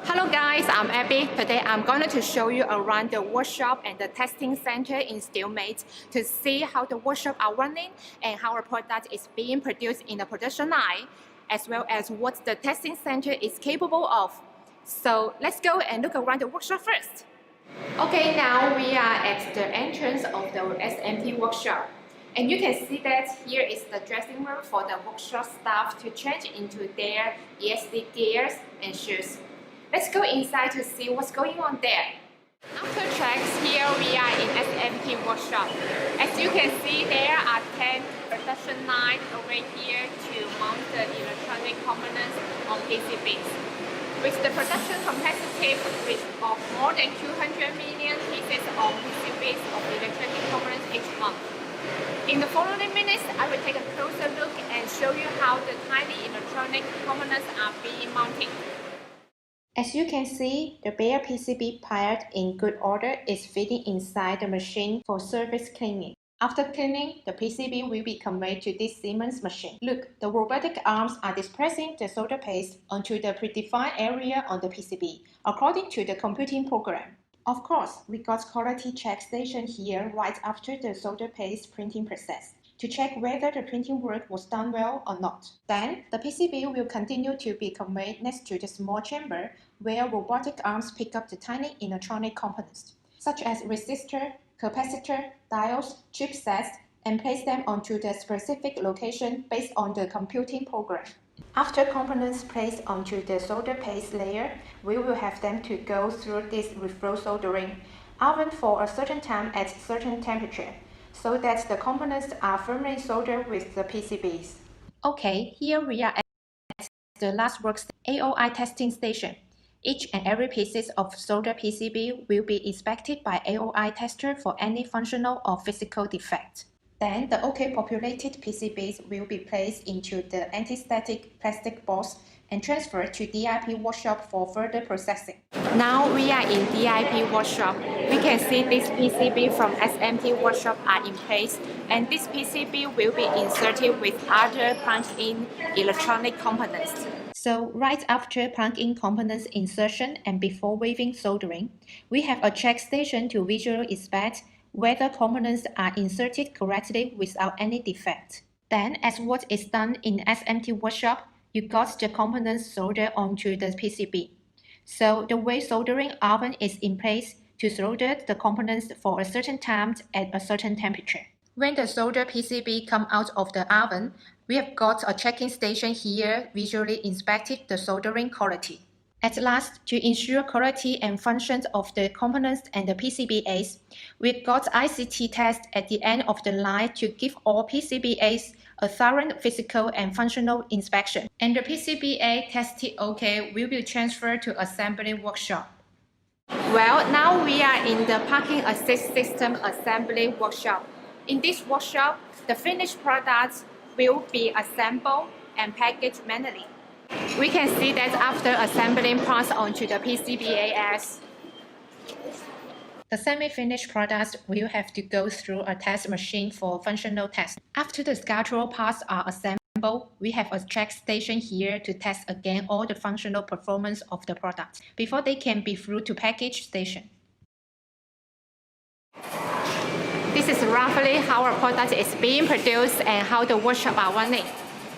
Hello guys, I'm Abby. Today I'm going to show you around the workshop and the testing center in Steelmate to see how the workshop are running and how a product is being produced in the production line, as well as what the testing center is capable of. So let's go and look around the workshop first. Okay, now we are at the entrance of the SMT workshop. And you can see that here is the dressing room for the workshop staff to change into their ESD gears and shoes. Let's go inside to see what's going on there. After checks, here we are in SMT workshop. As you can see, there are 10 production lines over here to mount the electronic components on PCBs. With the production capacity of more than 200 million pieces of PCBs of electronic components each month. In the following minutes, I will take a closer look and show you how the tiny electronic components are being mounted. As you can see, the bare PCB piled in good order is fitting inside the machine for surface cleaning. After cleaning, the PCB will be conveyed to this Siemens machine. Look, the robotic arms are dispersing the solder paste onto the predefined area on the PCB, according to the computing program. Of course, we got quality check station here right after the solder paste printing process to check whether the printing work was done well or not. Then, the PCB will continue to be conveyed next to the small chamber where robotic arms pick up the tiny electronic components, such as resistor, capacitor, diodes, chipsets, and place them onto the specific location based on the computing program. After components placed onto the solder paste layer, we will have them to go through this reflow soldering oven for a certain time at certain temperature, so that the components are firmly soldered with the PCBs. Okay, here we are at the last workstation, AOI testing station. Each and every piece of solder PCB will be inspected by AOI tester for any functional or physical defect. Then the OK populated PCBs will be placed into the anti-static plastic box and transferred to DIP workshop for further processing. Now we are in DIP workshop. We can see this PCB from SMT workshop are in place, and this PCB will be inserted with other plug-in electronic components. So right after plug-in components insertion and before waving soldering, we have a check station to visually inspect whether components are inserted correctly without any defect. Then, as what is done in SMT workshop, you got the components soldered onto the PCB. So the way soldering oven is in place to solder the components for a certain time at a certain temperature. When the solder PCB come out of the oven, we have got a checking station here visually inspected the soldering quality. At last, to ensure quality and functions of the components and the PCBAs, we got ICT test at the end of the line to give all PCBAs a thorough physical and functional inspection. And the PCBA tested OK will be transferred to assembly workshop. Well, now we are in the parking assist system assembly workshop. In this workshop, the finished products will be assembled and packaged manually. We can see that after assembling parts onto the PCBAs, the semi-finished products will have to go through a test machine for functional test. After the structural parts are assembled, we have a check station here to test again all the functional performance of the products before they can be through to package station. This is roughly how our product is being produced and how the workshop are running.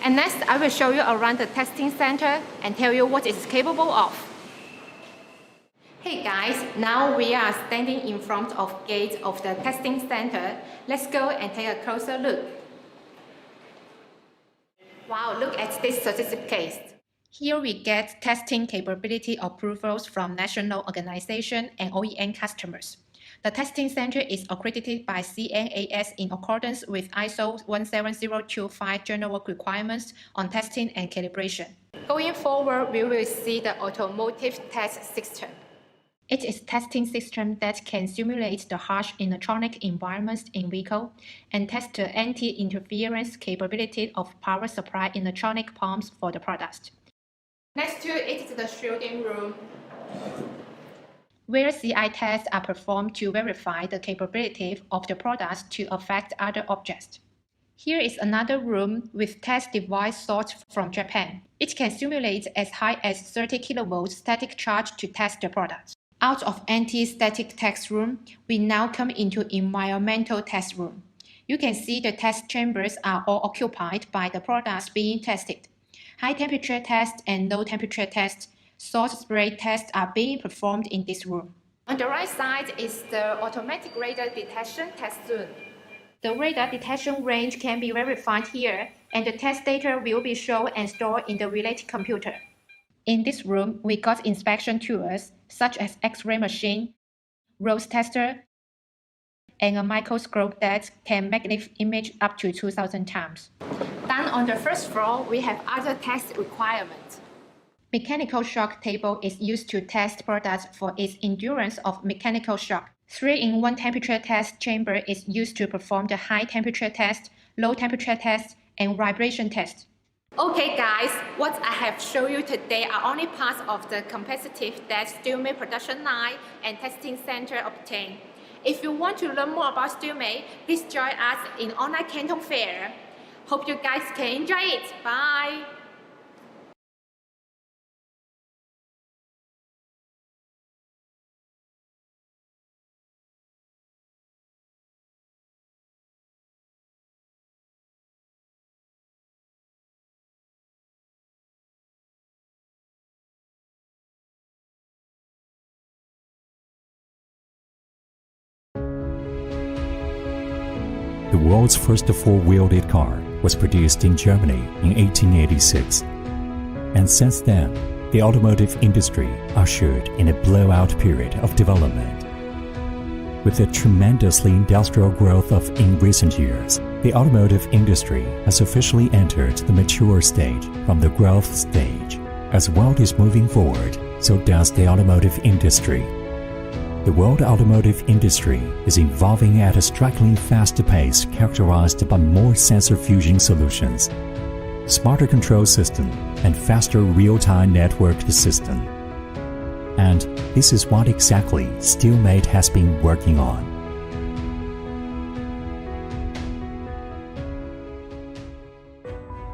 And next, I will show you around the testing center and tell you what it's capable of. Hey guys, now we are standing in front of gate of the testing center. Let's go and take a closer look. Wow, look at this certificate. Here we get testing capability approvals from national organization and OEM customers. The testing center is accredited by CNAS in accordance with ISO 17025 general requirements on testing and calibration. Going forward, we will see the automotive test system. It is a testing system that can simulate the harsh electronic environments in vehicle and test the anti-interference capability of power supply electronic pumps for the product. Next to it is the shielding room, where CI tests are performed to verify the capability of the products to affect other objects. Here is another room with test device sourced from Japan. It can simulate as high as 30 kV static charge to test the product. Out of anti-static test room, we now come into environmental test room. You can see the test chambers are all occupied by the products being tested. High temperature tests and low temperature tests, source spray tests are being performed in this room. On the right side is the automatic radar detection test zone. The radar detection range can be verified here, and the test data will be shown and stored in the related computer. In this room, we got inspection tools such as X-ray machine, Rose tester, and a microscope that can magnify image up to 2,000 times. Down on the first floor, we have other test requirements. Mechanical shock table is used to test products for its endurance of mechanical shock. 3-in-1 temperature test chamber is used to perform the high temperature test, low temperature test, and vibration test. Okay guys, what I have shown you today are only parts of the competitive that Steelmate production line and testing center obtain. If you want to learn more about Steelmate, please join us in online Canton Fair. Hope you guys can enjoy it. Bye! The world's first four-wheeled car was produced in Germany in 1886. And since then, the automotive industry ushered in a blowout period of development. With the tremendously industrial growth in recent years, the automotive industry has officially entered the mature stage from the growth stage. As the world is moving forward, so does the automotive industry. The world automotive industry is evolving at a strikingly fast pace characterized by more sensor fusion solutions, smarter control system, and faster real-time networked system. And this is what exactly Steelmate has been working on.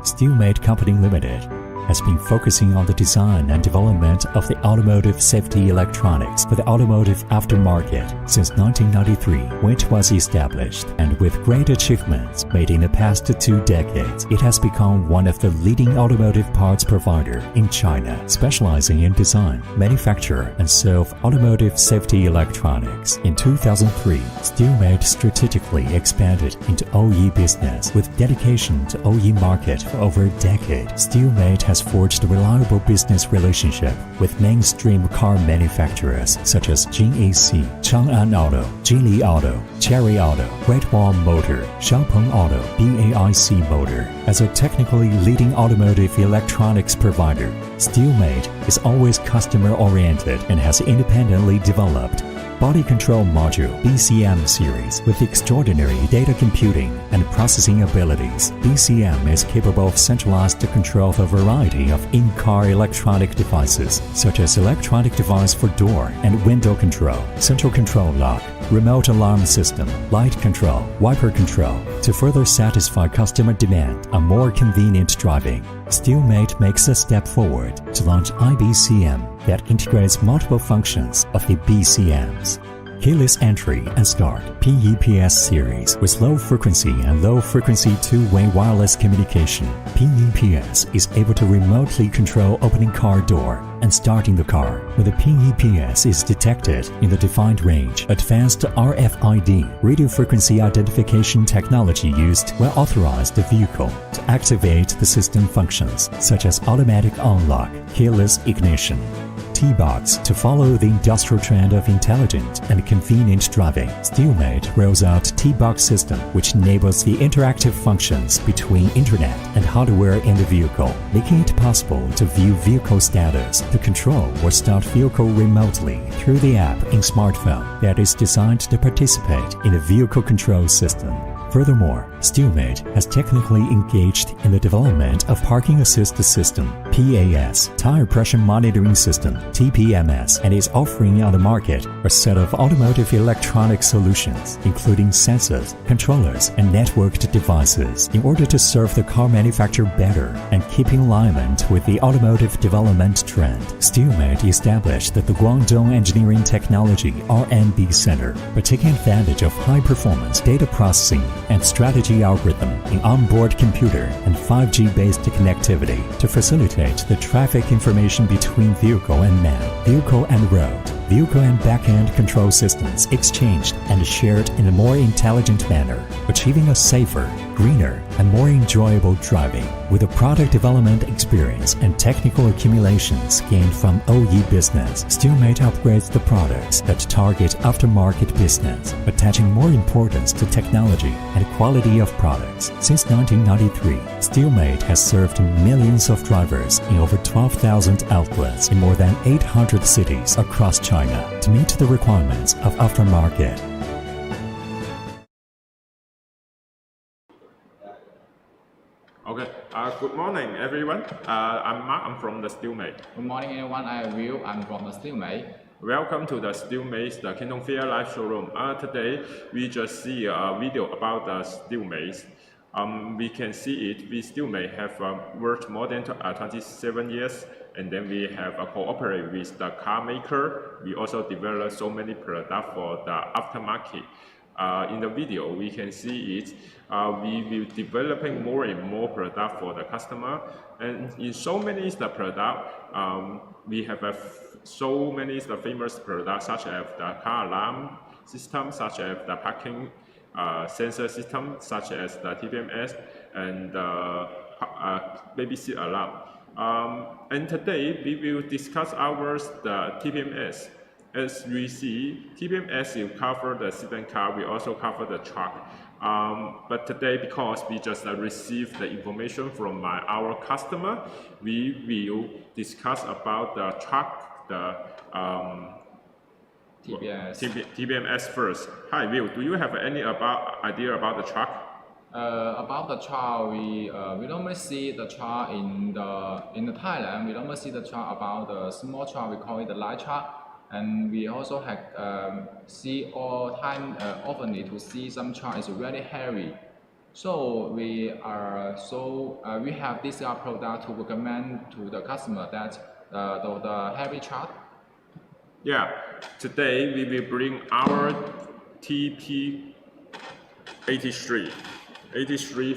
Steelmate Company Limited has been focusing on the design and development of the automotive safety electronics for the automotive aftermarket since 1993, when it was established, and with great achievements made in the past 2 decades, it has become one of the leading automotive parts provider in China, specializing in design, manufacture, and sale of automotive safety electronics. In 2003, Steelmate strategically expanded into OE business with dedication to OE market for over a decade. Steelmate has forged a reliable business relationship with mainstream car manufacturers such as GAC, Chang'an Auto, Geely Auto, Cherry Auto, Great Wall Motor, Xiaopeng Auto, BAIC Motor. As a technically leading automotive electronics provider, Steelmate is always customer-oriented and has independently developed Body Control Module BCM series with extraordinary data computing and processing abilities. BCM is capable of centralized control of a variety of in-car electronic devices, such as electronic device for door and window control, central control lock, remote alarm system, light control, wiper control, to further satisfy customer demand on more convenient driving. Steelmate makes a step forward to launch IBCM that integrates multiple functions of the BCMs. Keyless entry and start PEPS series with low frequency and low frequency two-way wireless communication. PEPS is able to remotely control opening car door and starting the car when the PEPS is detected in the defined range. Advanced RFID radio frequency identification technology used when authorized the vehicle to activate the system functions such as automatic unlock, keyless ignition. T-Box to follow the industrial trend of intelligent and convenient driving. Steelmate rolls out T-Box system, which enables the interactive functions between internet and hardware in the vehicle, making it possible to view vehicle status, to control or start vehicle remotely through the app in smartphone that is designed to participate in the vehicle control system. Furthermore, Steelmate has technically engaged in the development of Parking Assist System (PAS), Tire Pressure Monitoring System (TPMS), and is offering on the market a set of automotive electronic solutions, including sensors, controllers, and networked devices, in order to serve the car manufacturer better and keep in alignment with the automotive development trend. Steelmate established the Guangdong Engineering Technology R&D Center by taking advantage of high-performance data processing and strategy algorithm in onboard computer and 5G-based connectivity to facilitate the traffic information between vehicle and man, vehicle and road. Vehicle and back-end control systems exchanged and shared in a more intelligent manner, achieving a safer, greener, and more enjoyable driving. With the product development experience and technical accumulations gained from OE business, Steelmate upgrades the products that target aftermarket business, attaching more importance to technology and quality of products. Since 1993, Steelmate has served millions of drivers in over 12,000 outlets in more than 800 cities across China to meet the requirements of aftermarket. Okay, good morning everyone. I'm Mark, I'm from the Steelmate. Good morning everyone, I'm Will, I'm from the Steelmate. Welcome to the Steelmate, the Canton Fair live showroom. Today we just see a video about the Steelmate. We can see it, we Steelmate have worked more than 27 years, and then we have cooperated with the car maker. We also developed so many products for the aftermarket. In the video, we can see it. We will developing more and more product for the customer, and in so many the product, we have so many the famous products such as the car alarm system, such as the parking sensor system, such as the TPMS and the baby seat alarm. And today we will discuss the TPMS. As we see, TPMS will cover the sedan car, we also cover the truck. But today, because we just received the information from our customer, we will discuss about the truck, the TPMS first. Hi Will, do you have any idea about the truck? About the truck, we normally see the truck in the Thailand. We normally see the truck about the small truck. We call it the light truck. And we also have see all time often to see some truck is very heavy. So we have this product to recommend to the customer that the heavy truck. Yeah, today we will bring our TP83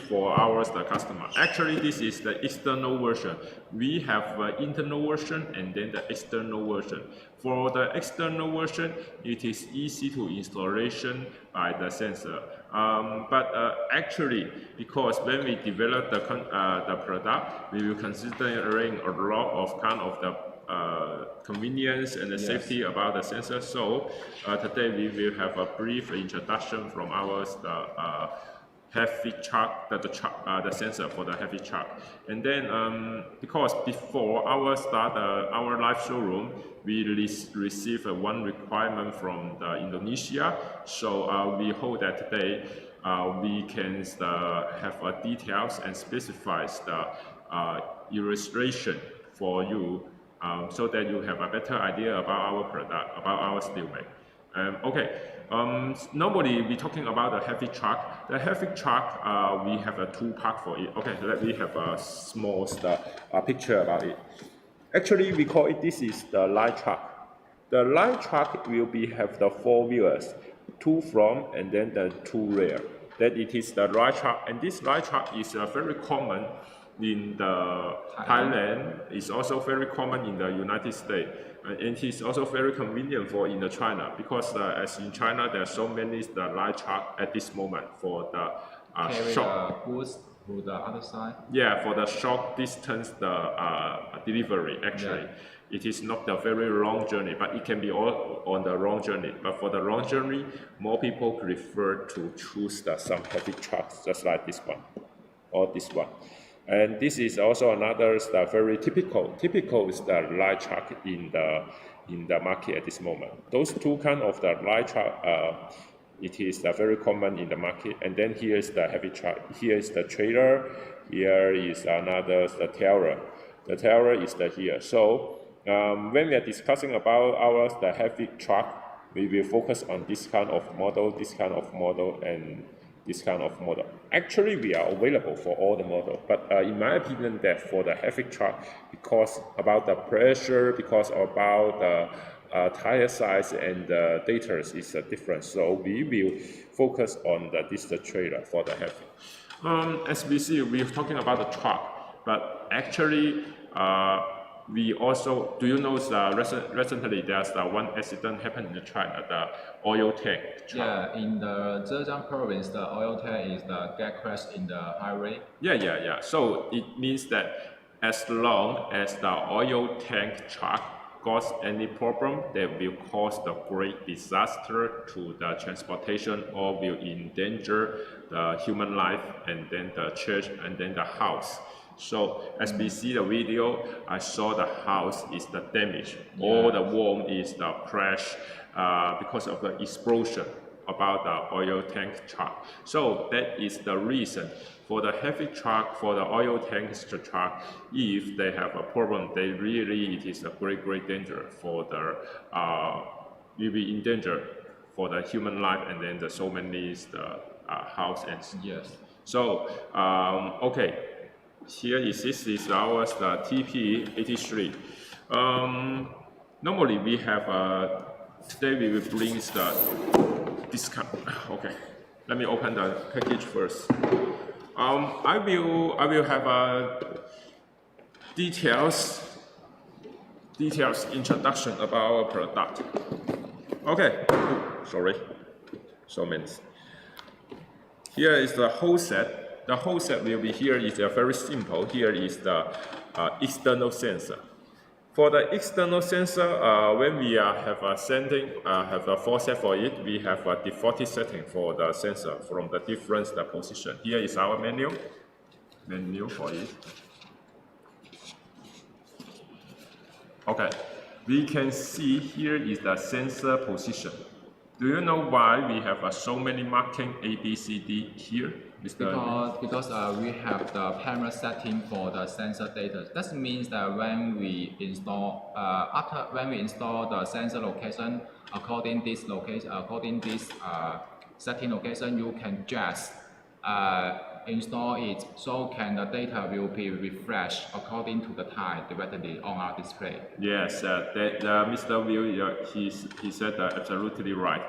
for the customer. Actually, this is the external version. We have an internal version and then the external version. For the external version, it is easy to installation by the sensor. But actually, because when we develop the product, we will considering a lot of the convenience and the safety about the sensor. So today we will have a brief introduction from our heavy truck, the sensor for the heavy truck. And then because before our live showroom, we received one requirement from Indonesia. So we hope that today we can have details and specifies the illustration for you, so that you have a better idea about our product, about our Steelmate. Okay, normally we're talking about the heavy truck. The heavy truck, we have a two part for it. Okay, let me have a small picture about it. Actually, we call it, this is the light truck. The light truck will have the four wheels, two front and then the two rear. That it is the light truck, and this light truck is very common in the Thailand. It's also very common in the United States. And it is also very convenient for in the China, because as in China there are so many light truck at this moment for the short goods to the other side. Yeah, for the short distance delivery. Actually, it is not a very long journey, but it can be all on the long journey. But for the long journey, more people prefer to choose some heavy trucks, just like this one or this one. And this is also another very typical is the light truck in the market at this moment. Those two kind of the light truck It is very common in the market. And then here is the heavy truck. Here is the trailer. Here is another the trailer. The trailer is here. So when we are discussing about the heavy truck, we will focus on this kind of model, this kind of model, and this kind of model. Actually, we are available for all the model, but in my opinion, that for the heavy truck, because about the pressure, because about the tire size and the data is different. So we will focus on the trailer for the heavy. As we see, we're talking about the truck, but actually, we also, do you know recently there's one accident happened in the truck at the oil tank truck? Yeah, in the Zhejiang province, the oil tank is get crashed in the highway. Yeah. So it means that as long as the oil tank truck cause any problem that will cause the great disaster to the transportation or will endanger the human life and then the church and then the house. So as we see the video, I saw the house is the damage. All the wall is the crash because of the explosion about the oil tank truck. So that is the reason for the heavy truck, for the oil tank truck, if they have a problem, it is a great danger for the, will be in danger for the human life and then the so many house and yes. So okay. Here is this is ours the TP83. Normally we have today we will bring the discount. Okay, let me open the package first. I will have details introduction about our product. Okay, sorry, so many. Here is the whole set. The whole set will be here is very simple. Here is the external sensor. For the external sensor, when we have a full set for it, we have a default setting for the sensor from the different position. Here is our menu for it. Okay, we can see here is the sensor position. Do you know why we have so many marking A, B, C, D here? Because we have the camera setting for the sensor data. That means that when we install the sensor location according this setting location, you can just install it. So the data will be refreshed according to the time directly on our display. Yes, Mr. Will, he said absolutely right.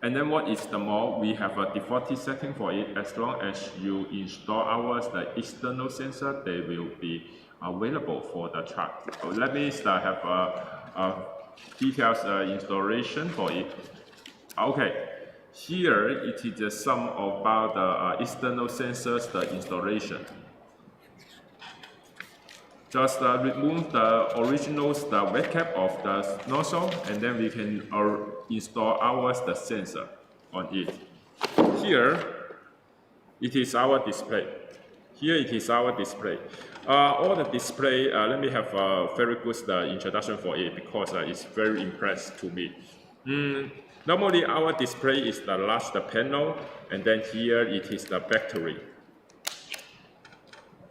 And then what is the more? We have a default setting for it. As long as you install the external sensor, they will be available for the truck. So let me have a details installation for it. Okay, here it is the sum about the external sensors, the installation. Just remove the original wet cap of the nozzle, and then we can install the sensor on it. Here, it is our display. Here it is our display. All the display, let me have a very good introduction for it because it's very impressive to me. Normally, our display is the last panel, and then here it is the battery.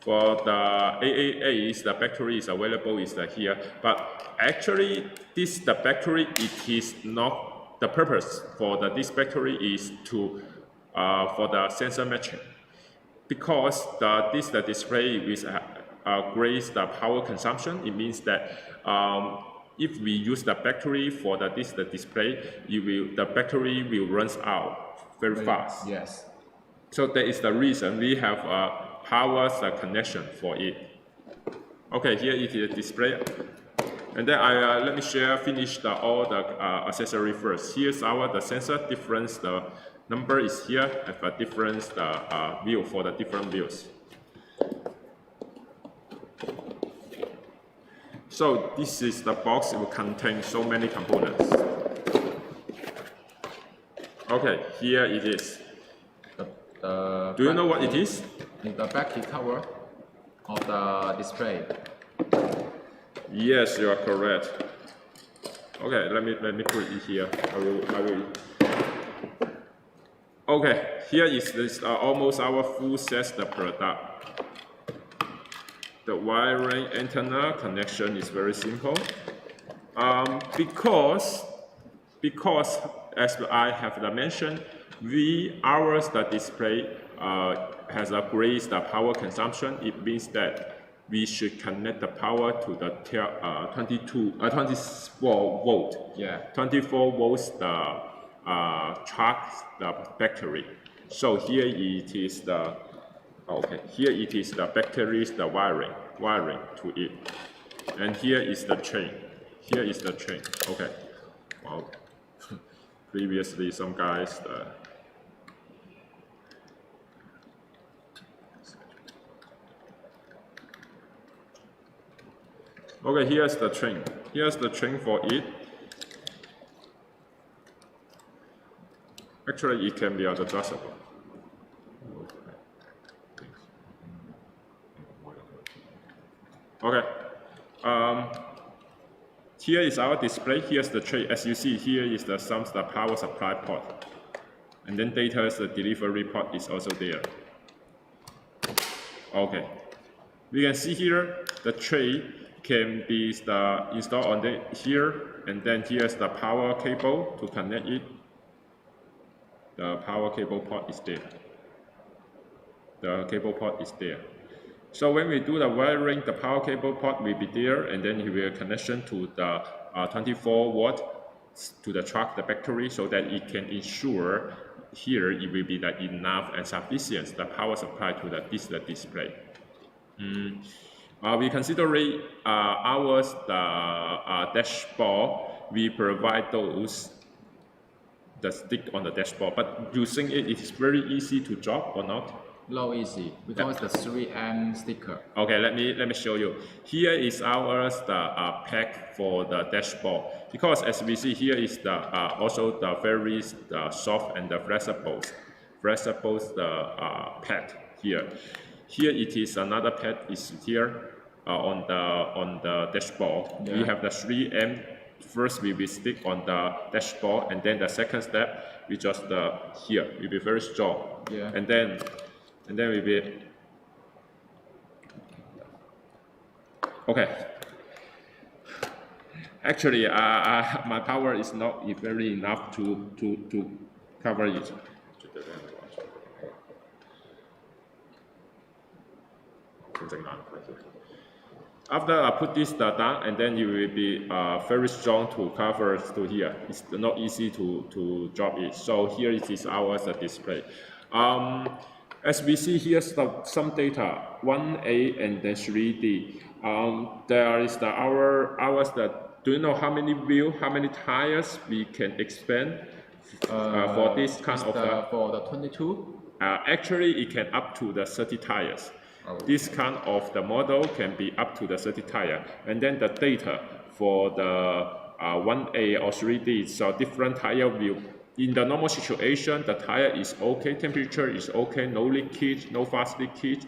For the AAAs, the battery is available here, but actually the battery, it is not the purpose for this battery is to for the sensor matching, because the display with great power consumption. It means that if we use the battery for the display, the battery will run out very fast. Yes. So that is the reason we have power connection for it. Okay, here it is display, and then let me finish all the accessory first. Here's the sensor difference. The number is here. Have a different view for the different views. So this is the box. It will contain so many components. Okay, here it is. Do you know what it is? The back cover of the display. Yes, you are correct. Okay, let me put it here. I will Okay, here is this almost our full set the product. The wiring antenna connection is very simple. Because as I have mentioned, ours the display has a great power consumption. It means that we should connect the power to the 24 volt. Yeah. 24 volts the charge the battery. So here it is the here it is the batteries the wiring to it, and here is the chain. Here is the chain. Okay. Wow. Previously, some guys. Okay, here's the chain. Here's the chain for it. Actually, it can be adjustable. Okay. Here is our display. Here's the tray. As you see, here is the power supply port, and then data's delivery port is also there. Okay. We can see here the tray can be installed on here, and then here's the power cable to connect it. The power cable port is there. The cable port is there. So when we do the wiring, the power cable port will be there, and then it will connection to the 24 watt to the truck, the battery, so that it can ensure here it will be enough and sufficient the power supply to the display. We consider ours the dashboard. We provide those that stick on the dashboard, but using it is very easy to drop or not. Low easy because the 3M sticker. Okay, let me show you. Here is ours the pack for the dashboard, because as we see here is the also the very soft and the flexible pad here. Here it is another pad is here on the dashboard. Yeah. We have the 3M. First we will stick on the dashboard, and then the second step we just here will be very strong. Yeah. And then we will. Okay. Actually, my power is not very enough to cover it. After I put this down, and then you will be very strong to cover to here. It's not easy to drop it. So here it is ours display. As we see here, some data 1A and then 3D. There is ours that. Do you know how many wheels, how many tires we can expand for this kind of for the 22? Actually, it can up to the 30 tires. Oh. This kind of the model can be up to the 30 tire, and then the data for the 1A or 3D, so different tire will. In the normal situation, the tire is okay, temperature is okay, no leakage, no fast leakage,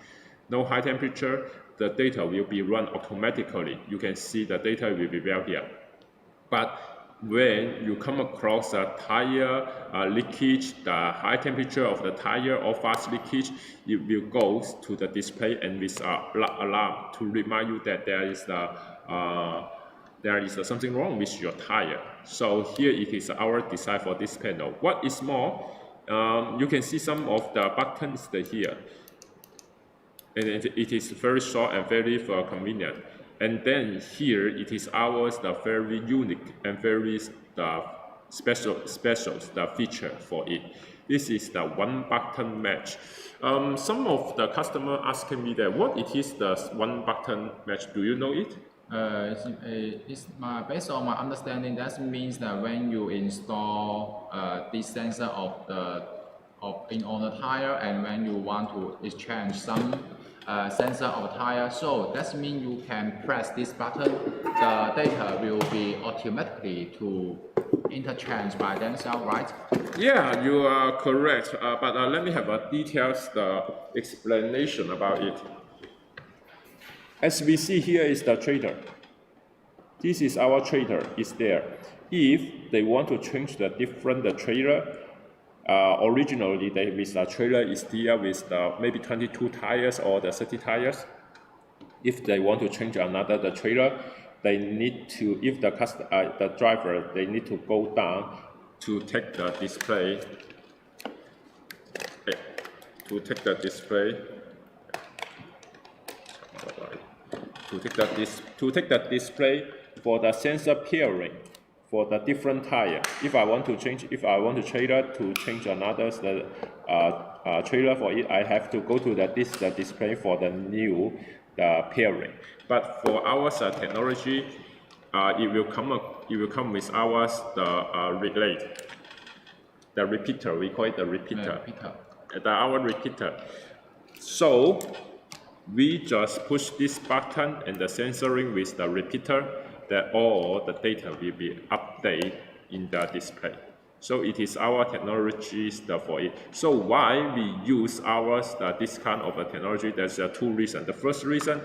no high temperature. The data will be run automatically. You can see the data will be well here. But when you come across a tire leakage, the high temperature of the tire or fast leakage, it will go to the display and with alarm to remind you that there is something wrong with your tire. So here it is our design for this panel. What is more, you can see some of the buttons here. And it is very short and very convenient. And then here it is ours the very unique and very special the feature for it. This is the one button match. Some of the customer asking me that what it is the one button match. Do you know it? Based on my understanding, that means that when you install this sensor on the tire, and when you want to exchange some sensor of tire, so that means you can press this button, the data will be automatically to interchange by themselves, right? Yeah, you are correct. But let me have a detailed explanation about it. As we see here is the trader. This is our trader, is there. If they want to change the different trader, Originally, with the trailer is still with the maybe 22 tires or the 30 tires. If they want to change the trailer, they need to, if the driver, they need to go down to take the display, to take the display for the sensor pairing for the different tire. If I want to trailer to change another trailer for it, I have to go to the display for the new pairing. But for our technology, it will come with ours relay, the repeater. We call it the repeater. Our repeater. So we just push this button and the sensoring with the repeater, that all the data will be updated in the display. So it is our technology for it. So why we use ours this kind of a technology? There's two reasons. The first reason,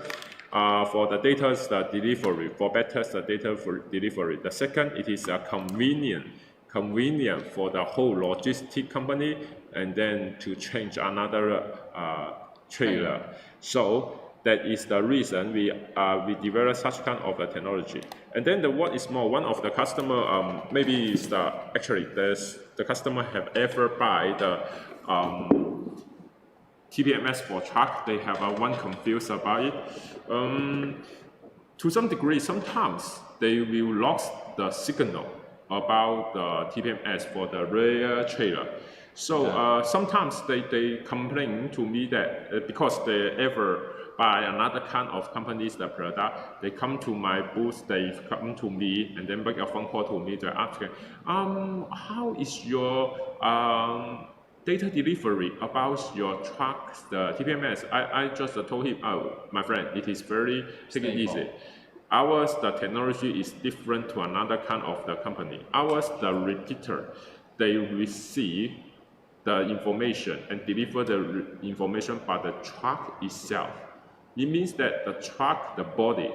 for the data delivery, for better data for delivery. The second, it is convenient for the whole logistic company, and then to change another trailer. So that is the reason we develop such kind of a technology. And then what is more, one of the customer maybe is the customer have ever buy the TPMS for truck. They have one confused about it. To some degree, sometimes they will lose the signal about the TPMS for the rear trailer. So sometimes they complain to me that because they ever buy another kind of company's product, they come to my booth, they come to me and then make a phone call to me to ask, how is your data delivery about your trucks, the TPMS? I just told him, oh, my friend, it is very take it easy. Ours, the technology is different to another kind of the company. Ours, the repeater, they receive the information and deliver the information by the truck itself. It means that the truck, the body,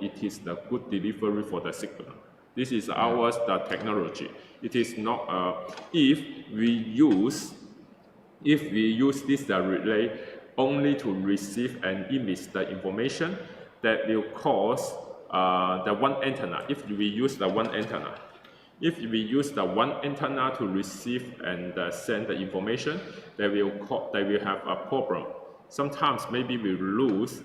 it is the good delivery for the signal. This is ours, the technology. It is not, if we use this relay only to receive and emit the information, that will cause the one antenna. If we use the one antenna, to receive and send the information, they will have a problem. Sometimes maybe we lose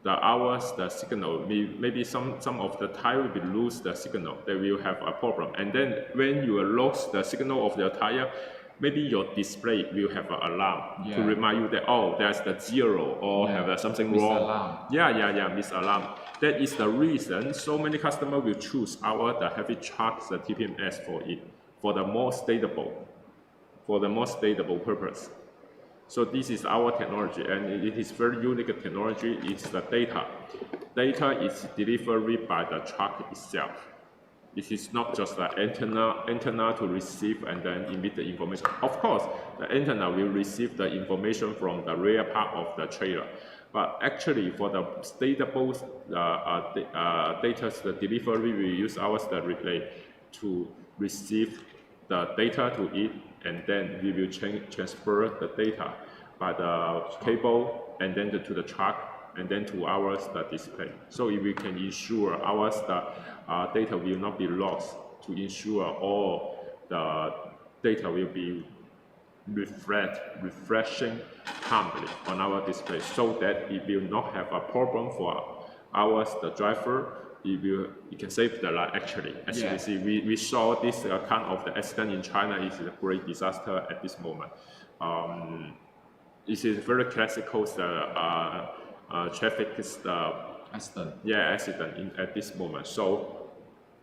the signal. Maybe some of the tire will lose the signal. They will have a problem. And then when you lose the signal of the tire, maybe your display will have an alarm to remind you that, oh, there's the zero or have something wrong. Miss alarm. That is the reason so many customers will choose the heavy trucks, the TPMS for it, for the more stable purpose. So this is our technology, and it is very unique technology. It's the data. Data is delivered by the truck itself. It is not just the antenna to receive and then emit the information. Of course, the antenna will receive the information from the rear part of the trailer. But actually, for the stable data, the delivery, we use the relay to receive the data to it, and then we will transfer the data by the cable and then to the truck and then to the display. So we can ensure data will not be lost, to ensure all the data will be refreshing calmly on our display, so that it will not have a problem for the driver. It can save the life. Actually, as you can see, we saw this kind of the accident in China. Is a great disaster at this moment. It is very classical traffic accident. Accident at this moment. So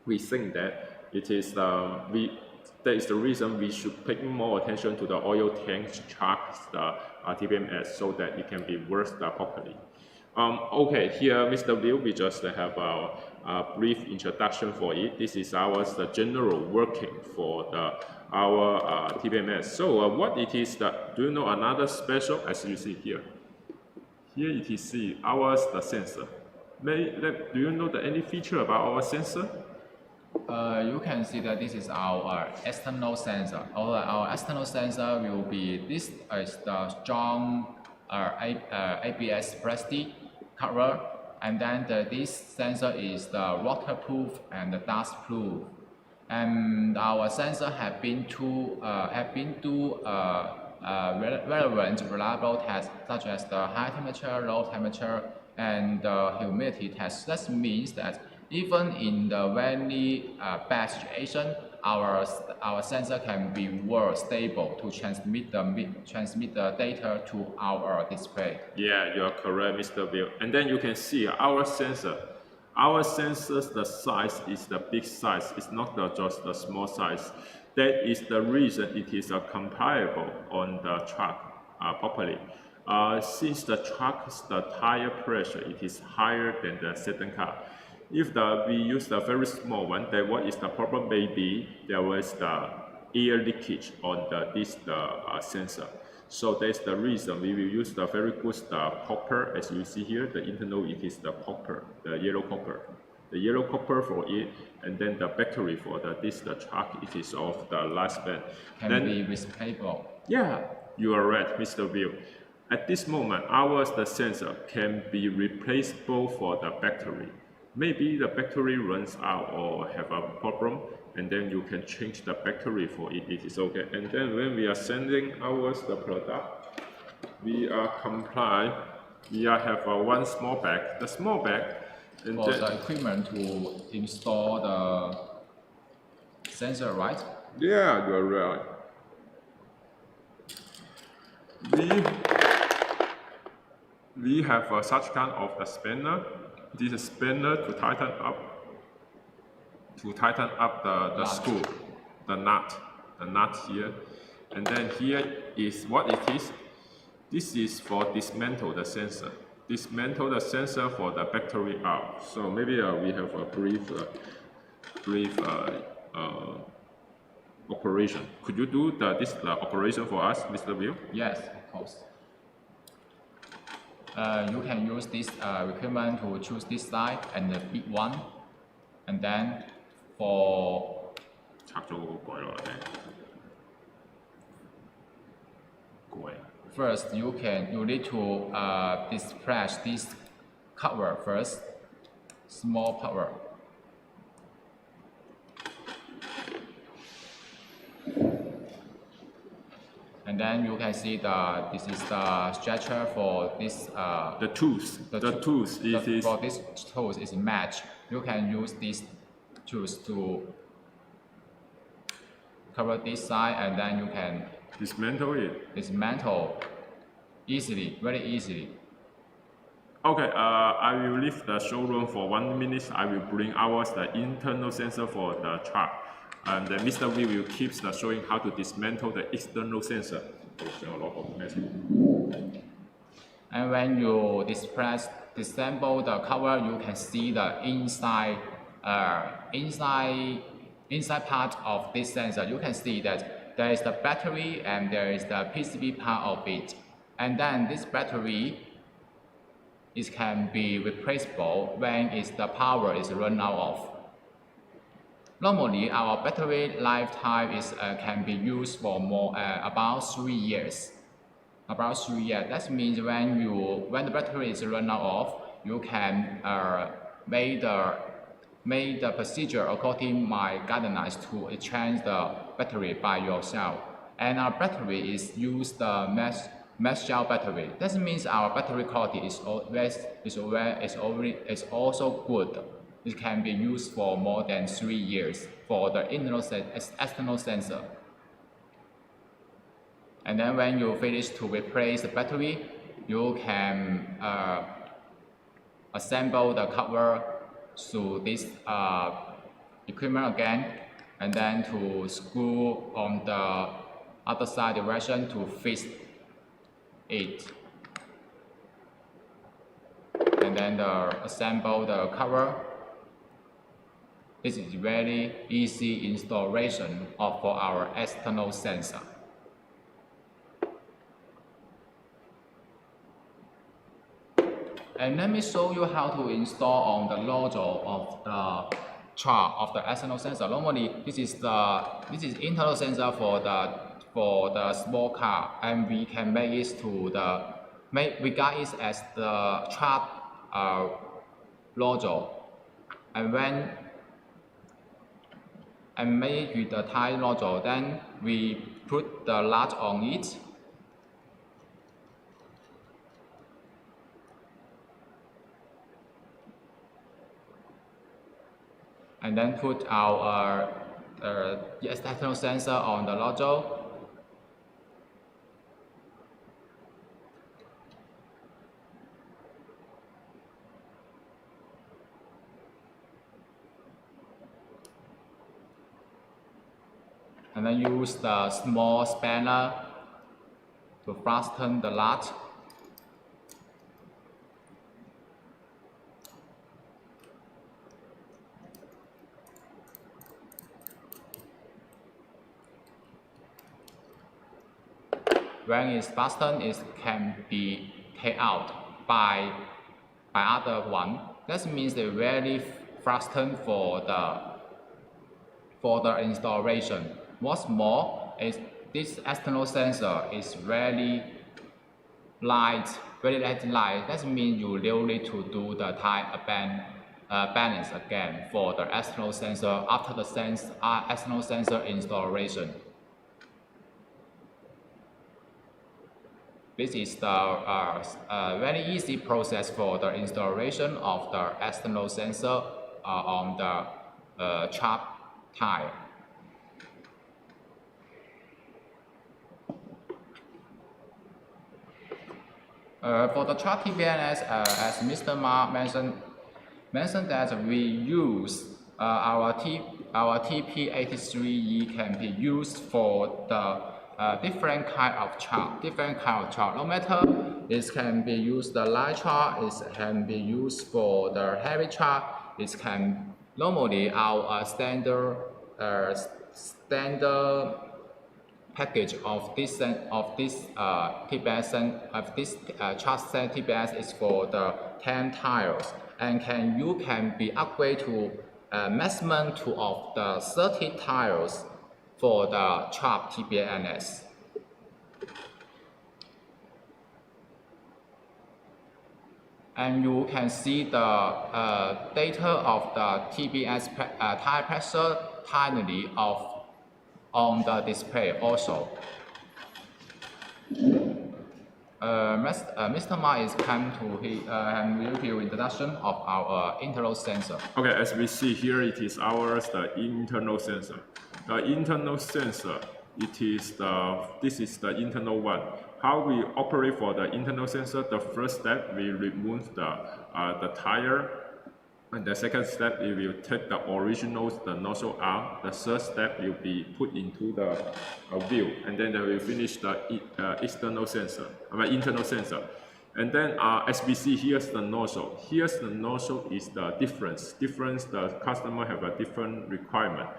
we think that it is that is the reason we should pay more attention to the oil tank trucks, the TPMS, so that it can be worked properly. Okay, here, Mr. Liu, we just have a brief introduction for it. This is the general working for our TPMS. So what it is that, do you know another special, as you see here? Here it is the sensor. Do you know any feature about our sensor? You can see that this is our external sensor. Our external sensor will be this is the strong ABS plastic cover, and then this sensor is the waterproof and the dustproof. And our sensor have been to relevant reliable tests such as the high temperature, low temperature, and the humidity test. That means that even in the very bad situation, our sensor can be more stable to transmit the data to our display. Yeah, you are correct, Mr. Bill. And then you can see our sensor. Our sensors, the size is the big size. It's not just the small size. That is the reason it is comparable on the truck properly. Since the truck's the tire pressure, it is higher than the sedan car. If we use the very small one, then what is the problem? Maybe there was the air leakage on this sensor. So that's the reason we will use the very good copper. As you see here, the internal it is the copper, the yellow copper. The yellow copper for it, and then the battery for the truck, it is of the lifespan. Can be replaceable. Yeah, you are right, Mr. Bill. At this moment, the sensor can be replaceable for the battery. Maybe the battery runs out or have a problem, and then you can change the battery for it. It is okay. And then when we are sending the product, we are comply. We have one small bag. The small bag. And for the equipment to install the sensor, right? Yeah, you're right. We have such kind of the spanner. This is spanner to tighten up the screw, the nut here. And then here is what it is. This is for dismantle the sensor. Dismantle the sensor for the battery out. So maybe we have a brief operation. Could you do this operation for us, Mr. Bill? Yes, of course. You can use this equipment to choose this side and the big one, and then for first you need to dispatch this cover first, small cover. And then you can see this is the stretcher for this. The tools. For this tools is match. You can use these tools to cover this side, and then you can dismantle it. Dismantle easily, very easily. Okay, I will leave the showroom for 1 minute. I will bring the internal sensor for the truck. And Mr. Wee will keep showing how to dismantle the external sensor. And when you disassemble the cover, you can see the inside part of this sensor. You can see that there is the battery and there is the PCB part of it. And then this battery can be replaceable when the power is run out of. Normally, our battery lifetime can be used for about 3 years. About 3 years. That means when the battery is run out of, you can make the procedure according to my guidelines to exchange the battery by yourself. And our battery is used the mesh gel battery. That means our battery quality is also good. It can be used for more than 3 years for the external sensor. And then when you finish to replace the battery, you can assemble the cover to this equipment again, and then to screw on the other side direction to fix it. And then assemble the cover. This is very easy installation for our external sensor. And let me show you how to install on the nozzle of chart of the external sensor. Normally, this is internal sensor for the small car, and we can make it to we got it as the chart logo, and made with the tire logo. Then we put the latch on it. And then put our external sensor on the logo. And then use the small spanner to fasten the latch. When it's fastened, it can be taken out by other one. That means they really fastened for the installation. What's more is this external sensor is very light. That means you will need to do the tire balance again for the external sensor after the external sensor installation. This is the very easy process for the installation of the external sensor on the chart tire. For the chart TPMS, as Mr. Ma mentioned that we use our TP83E can be used for the different kind of chart. No matter it can be used the light chart, it can be used for the heavy chart. Normally our standard package of this TPS chart set TPS is for the 10 tiles, and you can be upgraded to maximum of the 30 tiles for the chart TPMS. And you can see the data of the TPS tire pressure timely on the display also. Mr. Ma is come to give you introduction of our internal sensor. Okay, as we see here, it is the internal sensor. The internal sensor, this is the internal one. How we operate for the internal sensor? The first step, we remove the tire. And the second step, we will take the original nozzle out. The third step will be put into the wheel, and then we will finish the internal sensor. And then as we see, here's the nozzle. Here's the nozzle is the difference. The customer have a different requirement.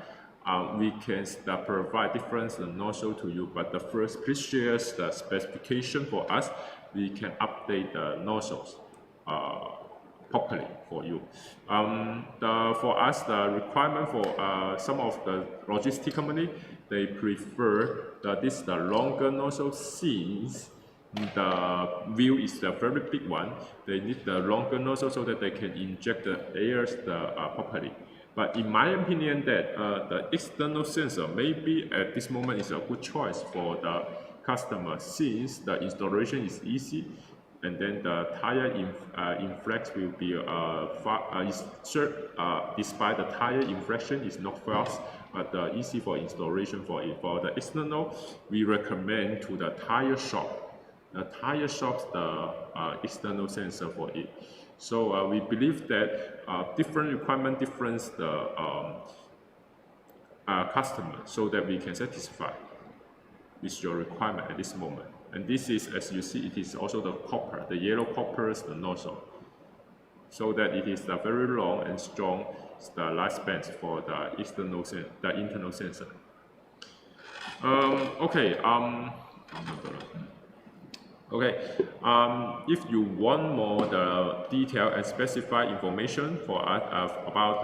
We can provide different nozzle to you, but the first, please share the specification for us. We can update the nozzles properly for you. For us, the requirement for some of the logistic company, they prefer the longer nozzle since the wheel is the very big one. They need the longer nozzle so that they can inject the air properly. But in my opinion, that the external sensor maybe at this moment is a good choice for the customer since the installation is easy. And then the tire inflex will be despite the tire inflection is not fast, but easy for installation for it. For the external, we recommend to the tire shop. The tire shops the external sensor for it. So we believe that different requirement difference the customer, so that we can satisfy with your requirement at this moment. And this is, as you see, it is also the copper, the yellow copper is the nozzle, so that it is the very long and strong the lifespan for the internal sensor. If you want more the detailed and specified information for us about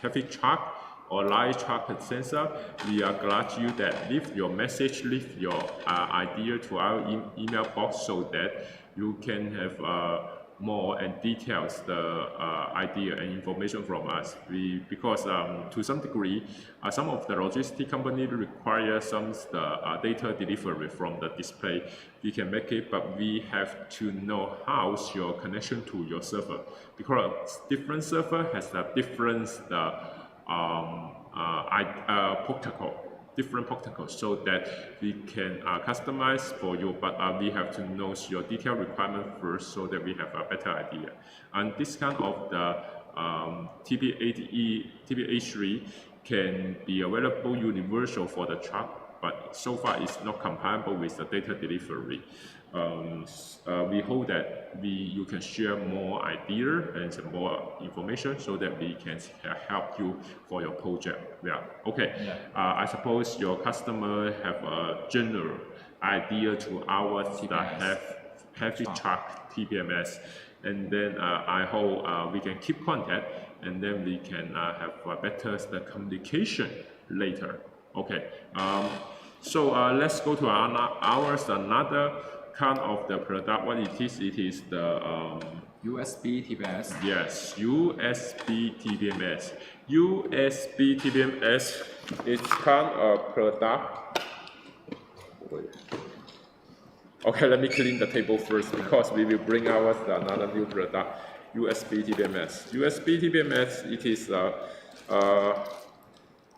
heavy truck or light truck sensor, we are glad you that leave your message, leave your idea to our email box so that you can have more and details the idea and information from us. Because to some degree, some of the logistic company require some data delivery from the display. We can make it, but we have to know how's your connection to your server, because different server has a different protocol, different protocols, so that we can customize for you, but we have to know your detailed requirement first so that we have a better idea. And this kind of the TP83 can be available universal for the truck, but so far it's not compatible with the data delivery. We hope that you can share more idea and some more information so that we can help you for your project. Yeah. Okay. Yeah. I suppose your customer have a general idea to our heavy truck TPMS, and then I hope we can keep contact, and then we can have a better communication later. Okay. So let's go to another kind of the product. What it is the USB TPMS. Yes, USB TPMS. USB TPMS is kind of product. Okay, let me clean the table first because we will bring out another new product, USB TPMS. USB TPMS, it is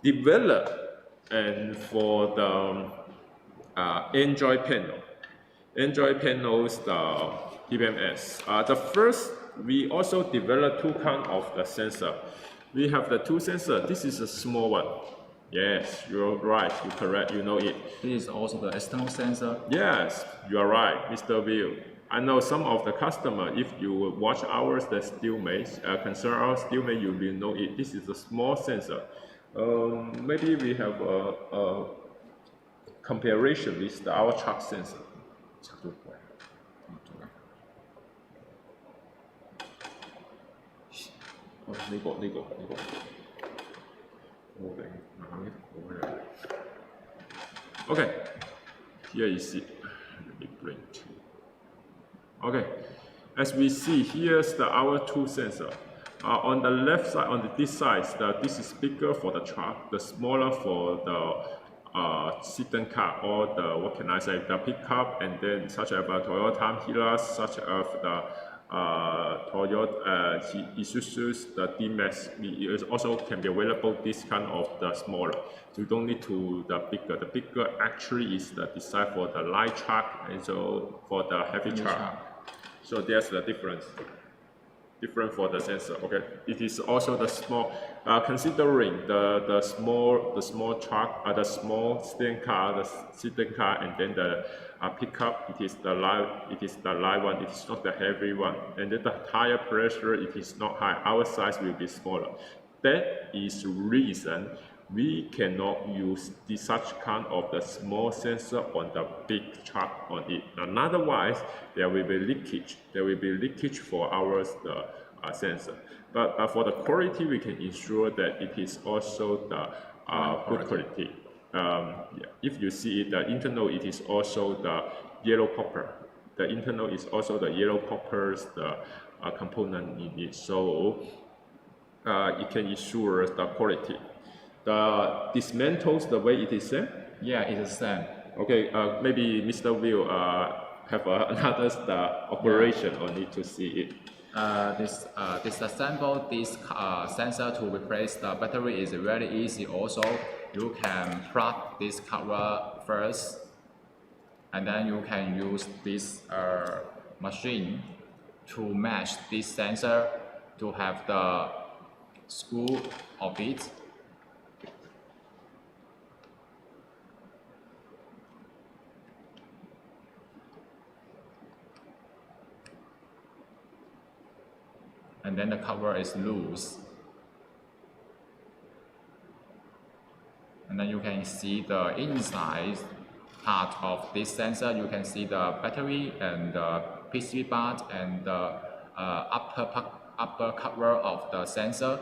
developed and for the Android panel. Android panels, the TPMS. The first, we also developed two kinds of the sensor. We have the two sensors. This is a small one. Yes, you're right. You're correct. You know it. This is also the external sensor. Yes, you are right, Mr. Bill. I know some of the customer, if you watch ours, the Steelmate, concern our Steelmate, you will know it. This is a small sensor. Maybe we have a comparison with our truck sensor. Okay, here you see. Let me bring two. Okay, as we see, here's our two sensor. On the left side, on this side, this is bigger for the truck, the smaller for the sedan car, or the, what can I say, the pickup, and then such as Toyota Hilux, such as the Toyota Isuzu, the D-Max. It also can be available this kind of the smaller. So you don't need to the bigger. The bigger actually is the design for the light truck and so for the heavy truck. So there's the difference. Different for the sensor. Okay, it is also the small. Considering the small truck, the small sedan car, the sedan car, and then the pickup, it is the light one. It is not the heavy one, and then the tire pressure, it is not high. Our size will be smaller. That is the reason we cannot use such kind of the small sensor on the big truck on it. And otherwise, there will be leakage. There will be leakage for our sensor. But for the quality, we can ensure that it is also the good quality. Yeah. If you see it, the internal, it is also the yellow copper. The internal is also the yellow copper's component in it. So it can ensure the quality. The dismantles the way it is same? Yeah, it is same. Okay, maybe Mr. Will have another operation on it to see it. Disassemble this sensor to replace the battery is very easy. Also, you can plug this cover first, and then you can use this machine to match this sensor to have the screw of it. And then the cover is loose. And then you can see the inside part of this sensor. You can see the battery and the PCB part and the upper cover of the sensor.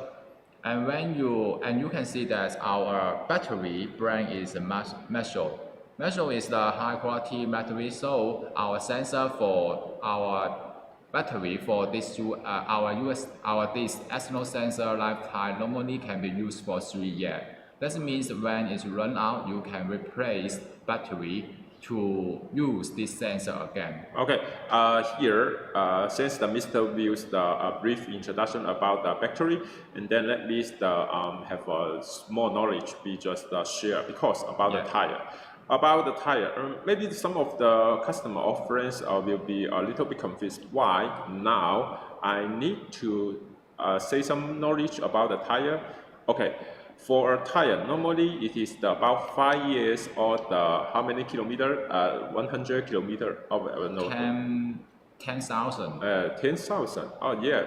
And you can see that our battery brand is Metal. Metal is the high quality battery, so our sensor for our battery for this this external sensor lifetime normally can be used for 3 years. That means when it's run out, you can replace battery to use this sensor again. Okay, since the Mr. Views the brief introduction about the battery, and then let me have a small knowledge we just share because about the tire. About the tire, maybe some of the customer or friends will be a little bit confused. Why now I need to say some knowledge about the tire? Okay. For a tire, normally it is about 5 years or how many kilometer? 100 kilometer of no. 10,000. 10,000. Oh yeah.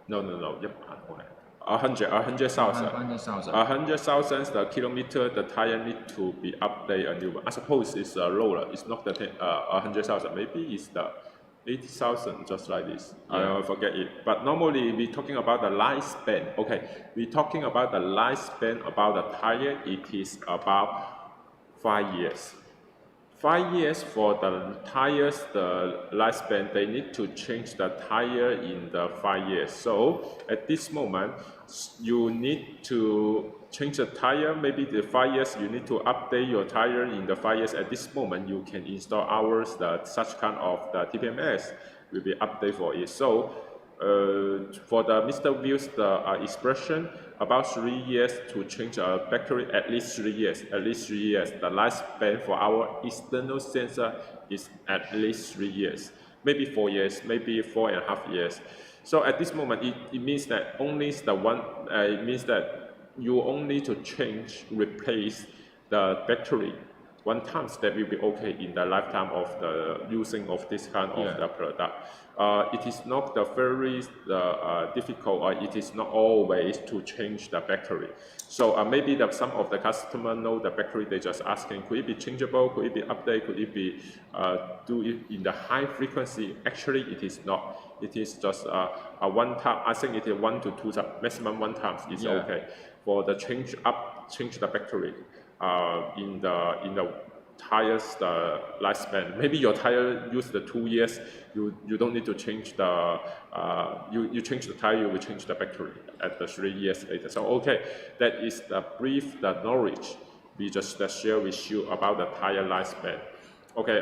No. Yep. 100,000. 100,000 the kilometer. The tire need to be updated a new one. I suppose it's lower. It's not the 100,000. Maybe it's the 80,000, just like this. I forget it. But normally we're talking about the lifespan. Okay, we're talking about the lifespan about the tire. It is about 5 years. 5 years for the tires, the lifespan, they need to change the tire in the 5 years. So at this moment, you need to change the tire. Maybe the 5 years, you need to update your tire in the 5 years. At this moment, you can install ours, such kind of the TPMS will be updated for it. So for the Mr. Views, the expression about 3 years to change a battery, at least 3 years. At least 3 years. The lifespan for our external sensor is at least 3 years. Maybe 4 years, maybe 4.5 years. So at this moment, it means that only the one. It means that you only to change, replace the battery one time. That will be okay in the lifetime of the using of this kind of the product. It is not the very difficult, or it is not always to change the battery. So maybe some of the customer know the battery. They just asking, could it be changeable? Could it be updated? Could it be do it in the high frequency? Actually, it is not. It is just a one time. I think it is 1 to 2 times, maximum 1 time is okay for the change the battery in the tires the lifespan. Maybe your tire used the 2 years. You don't need to change the you change the tire. You will change the battery at the 3 years later. So okay, that is the brief knowledge we just share with you about the tire lifespan. Okay,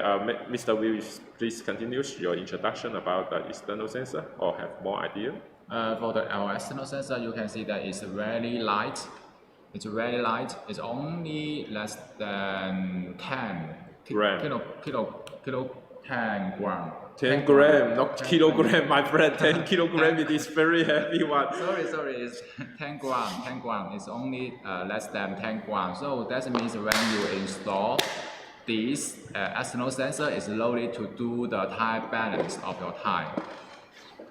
Mr. Will, please continue your introduction about the external sensor, or have more idea? For our external sensor, you can see that it's very light. It's very light. It's only less than 10 gram. 10 gram. 10 gram, not kilogram, my friend. 10 kilogram, it is very heavy one. Sorry, it's 10 gram. 10 gram. It's only less than 10 gram. So that means when you install this external sensor, is loaded to do the tire balance of your tire.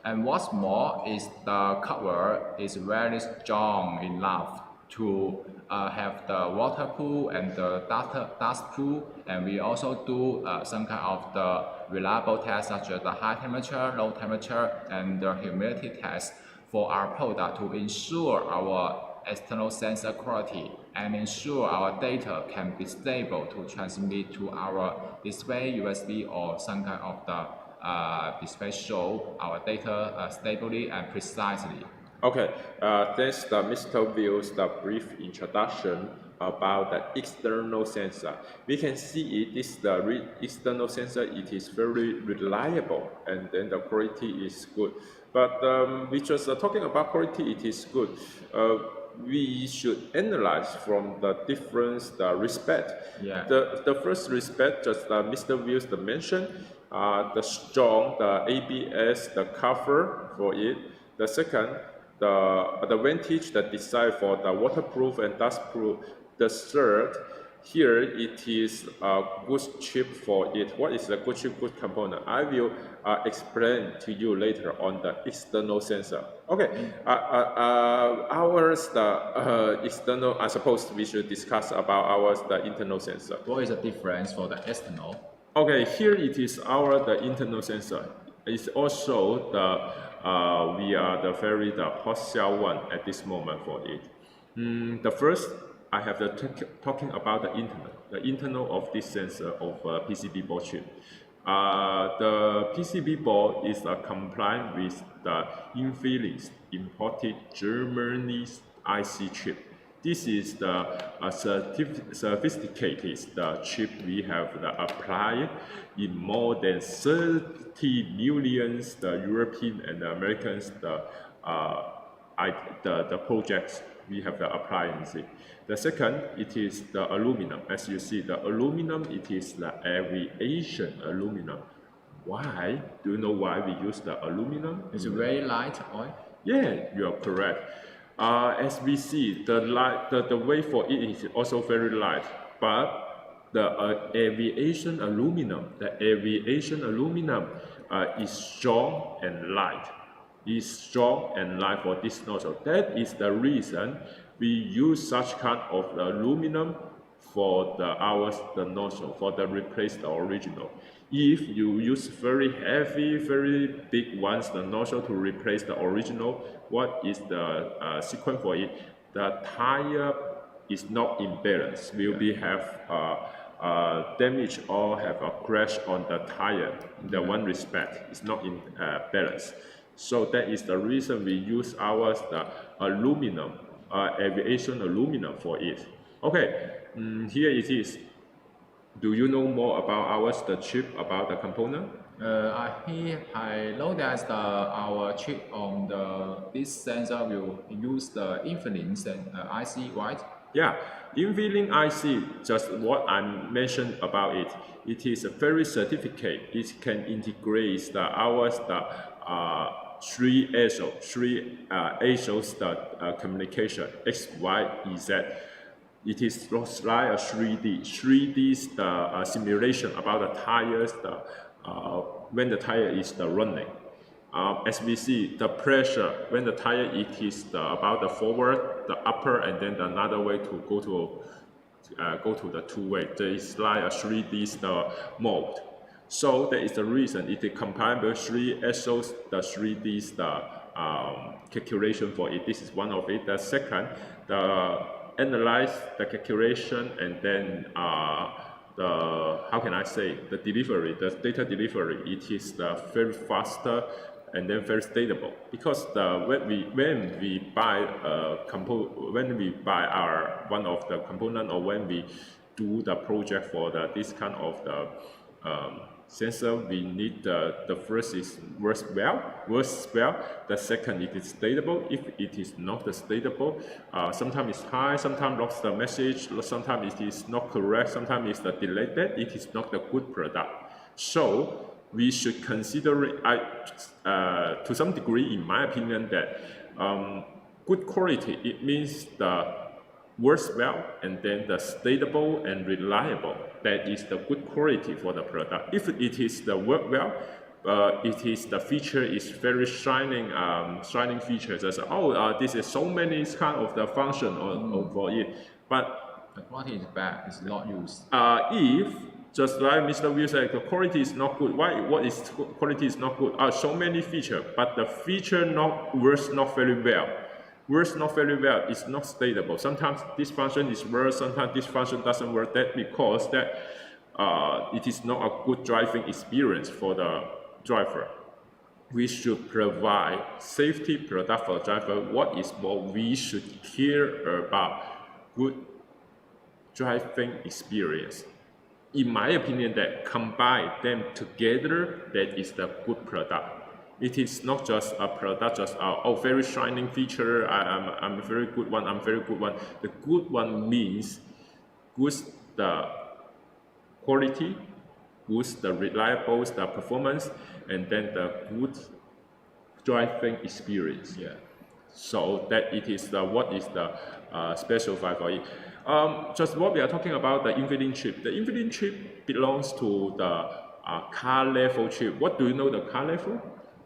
And what's more is the cover is very strong enough to have the waterproof and the dustproof, and we also do some kind of the reliable test such as the high temperature, low temperature, and the humidity test for our product to ensure our external sensor quality and ensure our data can be stable to transmit to our display USB or some kind of the display show our data stably and precisely. Okay, thanks Mr. Views the brief introduction about the external sensor. We can see it is the external sensor. It is very reliable, and then the quality is good. But we just talking about quality. It is good. We should analyze from the different respect. Yeah. The first respect, just Mr. Views mentioned, the strong, the ABS, the cover for it. The second, the advantage, the design for the waterproof and dustproof. The third, here it is a good chip for it. What is the good chip, good component? I will explain to you later on the external sensor. Okay, ours the external. I suppose we should discuss about ours the internal sensor. What is the difference for the external? Okay, here it is the internal sensor. It's also we are the hot sell one at this moment for it. The first, I have talking about the internal of this sensor of PCB board chip. The PCB board is compliant with the infilling imported Germany IC chip. This is the sophisticated chip we have applied in more than 30 million European and Americans the projects we have applied in it. The second, it is the aluminum. As you see, the aluminum, it is the aviation aluminum. Why? Do you know why we use the aluminum? It's very light oil. Yeah, you are correct. As we see, the weight for it is also very light, but the aviation aluminum is strong and light. Is strong and light for this nozzle. That is the reason we use such kind of aluminum for the nozzle, for the replace the original. If you use very heavy, very big ones, the nozzle to replace the original, what is the sequence for it? The tire is not in balance. Will be have damage or have a crash on the tire. In the one respect, it's not in balance. So that is the reason we use the aluminum, aviation aluminum for it. Okay, here it is. Do you know more about the chip, about the component? I know that our chip on this sensor will use the infilling IC, right? Yeah, infilling IC, just what I mentioned about it. It is a very certificate. It can integrate three ASICs communication X, Y, Z. It is like a 3D simulation about the tires when the tire is running. As we see, the pressure when the tire it is about the forward, the upper, and then another way to go to the two-way. There is like a 3D mode. So that is the reason it is combined with three ASICs, the 3D calculation for it. This is one of it. The second, analyze the calculation, and then the delivery, the data delivery, it is very faster and then very stable. Because when we buy one of the component, or when we do the project for this kind of sensor, we need the first is works well. The second, it is stable. If it is not stable, sometimes it's high, sometimes lost the message, sometimes it is not correct, sometimes it's delayed. It is not a good product. So we should consider it, to some degree, in my opinion, that good quality, it means the works well, and then the stable and reliable. That is the good quality for the product. If it is the work well, it is the feature is very shining features. As this is so many kind of the function for it, but the quality is bad. It's not used. If just like Mr. Will said, the quality is not good. What is quality is not good? So many features, but the feature works not very well. Works not very well, it's not stable. Sometimes this function is worse, sometimes this function doesn't work. That because it is not a good driving experience for the driver. We should provide safety product for the driver. What is more, we should care about good driving experience. In my opinion, that combine them together, that is the good product. It is not just a product, just very shining feature. I'm a very good one. I'm very good one. The good one means good the quality, good the reliable, the performance, and then the good driving experience. Yeah. So that it is what is the specified for it. Just what we are talking about, the infilling chip. The infilling chip belongs to the car level chip. What do you know the car level?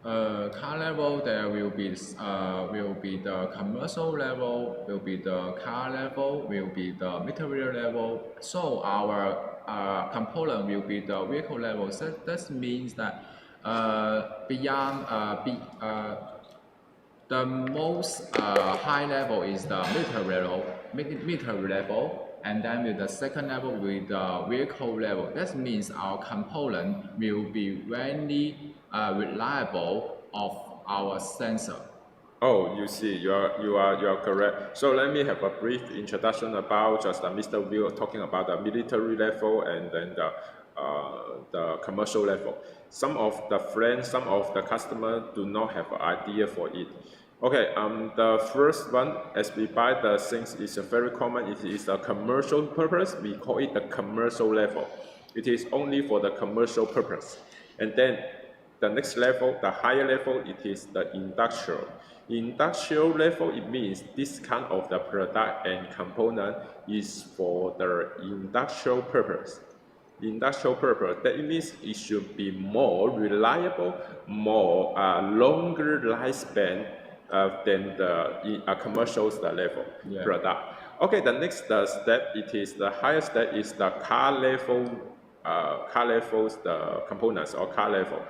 Car level, there will be the commercial level, will be the car level, will be the material level. So our component will be the vehicle level. So that means that The most high level is the military level, and then with the second level with the vehicle level. That means our component will be very reliable of our sensor. Oh, you see, you are correct. So let me have a brief introduction about just Mr. Will talking about the military level and then the commercial level. Some of the friends, some of the customers do not have an idea for it. Okay, the first one, as we buy the things, is very common. It is a commercial purpose. We call it the commercial level. It is only for the commercial purpose. And then the next level, the higher level, it is the industrial. Industrial level, it means this kind of the product and component is for the industrial purpose. Industrial purpose, that means it should be more reliable, more longer lifespan than the commercial level product. Okay, the next step, it is the highest step is the car level, the components or car level.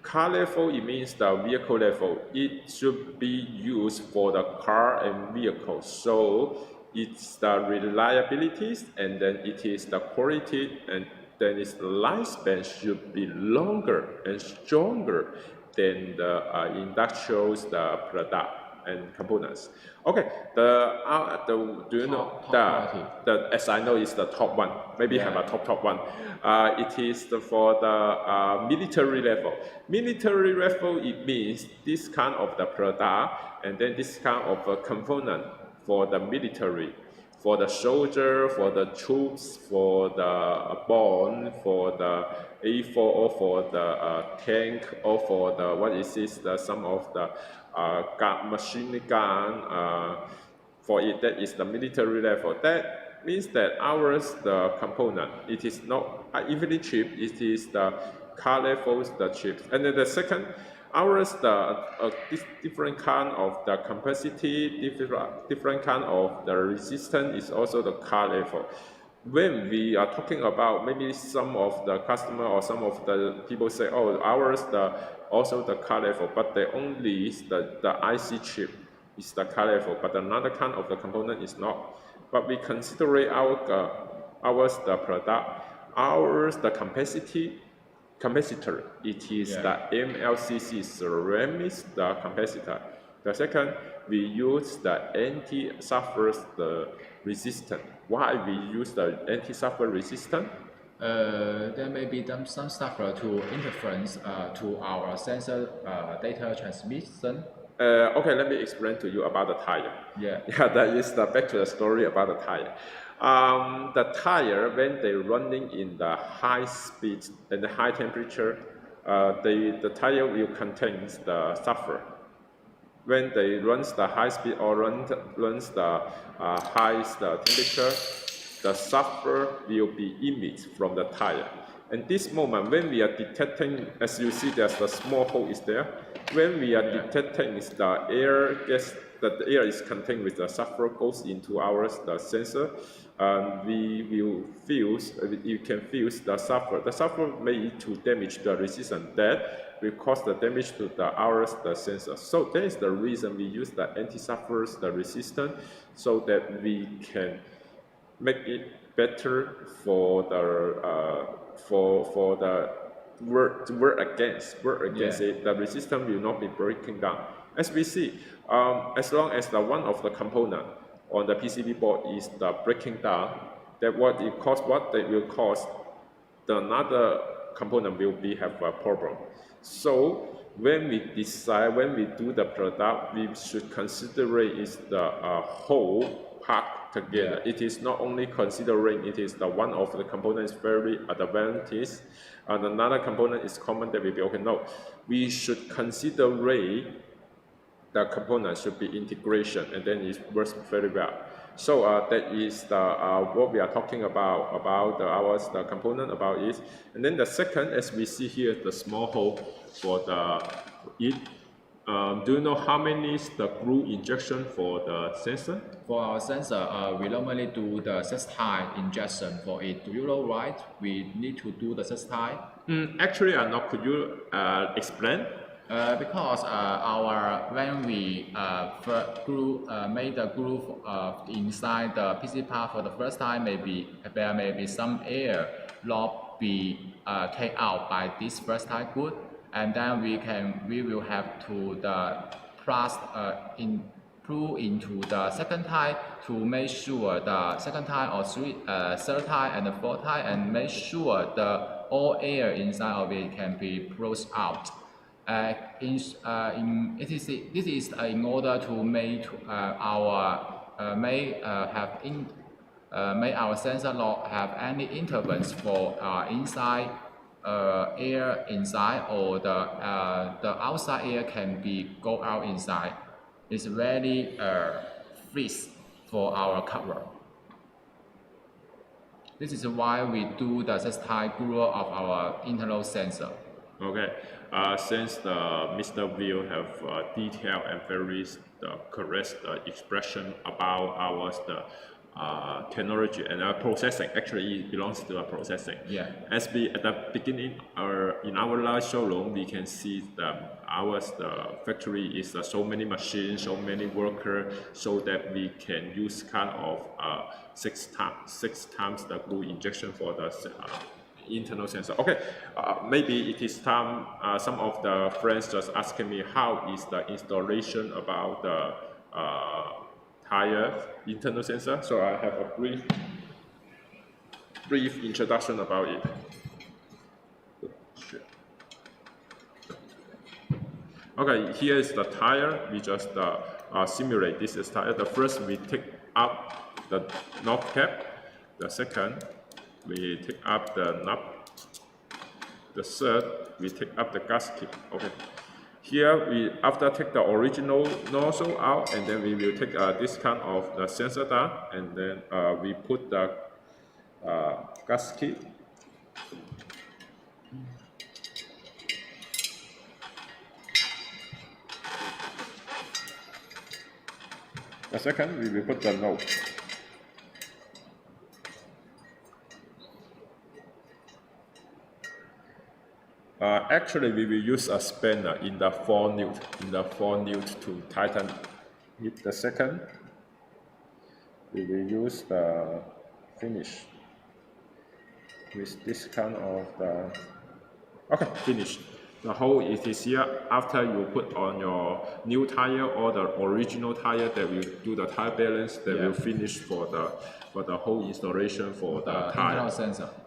Car level, it means the vehicle level. It should be used for the car and vehicle. So it's the reliability, and then it is the quality, and then its lifespan should be longer and stronger than the industrial's the product and components. Okay, do you know the as I know is the top one. Maybe have a top one. It is for the military level. Military level, it means this kind of the product and then this kind of a component for the military, for the soldier, for the troops, for the bomb, for the A4, or for the tank, or for the what is this? Some of the machine gun. For it, that is the military level. That means that ours the component. It is not evenly cheap. It is the car levels the cheap. And then the second, ours the different kind of the capacity, different kind of the resistance is also the car level. When we are talking about, maybe some of the customer or some of the people say, oh, ours also the car level, but they only is the IC chip is the car level, but another kind of the component is not. But we consider ours the product, ours the capacitor. It is the MLCC ceramic the capacitor. The second, we use the anti-surface resistant. Why we use the anti-surface resistant? There may be some stuff to interference to our sensor data transmission. Okay, let me explain to you about the tire. Yeah, that is back to the story about the tire. The tire, when they're running in the high speed and the high temperature, the tire will contain the sulfur. When they runs the high speed or runs the highest temperature, the sulfur will be emitted from the tire. And this moment, when we are detecting, as you see, there's the small hole is there. When we are detecting the air gas, that the air is contained with the sulfur goes into the sensor, we will feel, you can feel the sulfur. The sulfur may to damage the resistance. That will cause the damage to the sensor. So that is the reason we use the anti-sulfur resistance, so that we can make it better for the work against it. The resistance will not be breaking down. As we see, as long as the one of the component on the PCB board is the breaking down, that what it will cause the another component will have a problem. So when we decide, when we do the product, we should consider is the whole part together. It is not only considering it is the one of the components very advantage, and another component is common that will be okay. No, we should consider the component should be integration, and then it works very well. So that is what we are talking about the component about it. And then the second, as we see here, the small hole for Do you know how many is the glue injection for the sensor? For our sensor, we normally do the sextile injection for it. Do you know right? We need to do the sextile. Actually, I'm not. Could you explain? Because when we made the glue inside the PC part for the first time, maybe there may be some air lob be take out by this first time glue, and then we will have to glue into the second tie to make sure the second tie or third tie and the fourth tie, and make sure the all air inside of it can be pushed out. This is in order to make make our sensor not have any interference for inside air inside, or the outside air can be go out inside. It's very freeze for our cover. This is why we do the sextile glue of our internal sensor. Okay. Since Mr. Will have detailed and very correct expression about our technology and our processing, actually it belongs to our processing. Yeah. As we at the beginning, in our live showroom, we can see our factory is so many machines, so many workers, so that we can use kind of six times the glue injection for the internal sensor. Okay, maybe it is time. Some of the friends just asking me how is the installation about the tire internal sensor. So I have a brief introduction about it. Okay, here is the tire. We just simulate this is tire. The first we take up the knob cap. The second we take up the knob. The third, we take up the gasket. Okay. Here we after take the original nozzle out, and then we will take this kind of the sensor down, and then we put the gasket. The second, we will put the nose. Actually, we will use a spanner in the 4N to tighten it. The second, we will use the finish with this kind of the. Okay, finish. The hole it is here. After you put on your new tire or the original tire, that will do the tire balance. That will finish for the whole installation for the tire.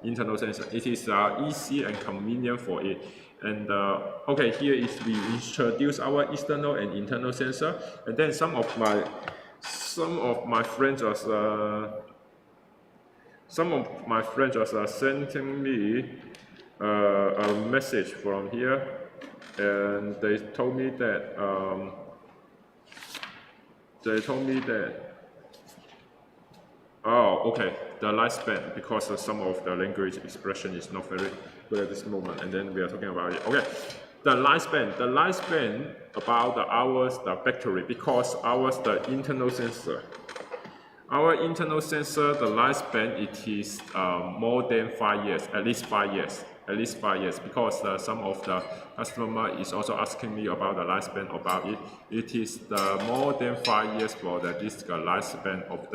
Internal sensor. It is easy and convenient for it. And okay, here is we introduce our external and internal sensor. And then some of my friends was sending me a message from here, and they told me that oh, okay, the lifespan, because some of the language expression is not very good at this moment, and then we are talking about it. Okay, the lifespan about the battery, because the internal sensor. Our internal sensor, the lifespan, it is more than 5 years, at least 5 years. Because some of the customer is also asking me about the lifespan about it. It is the more than 5 years for this lifespan of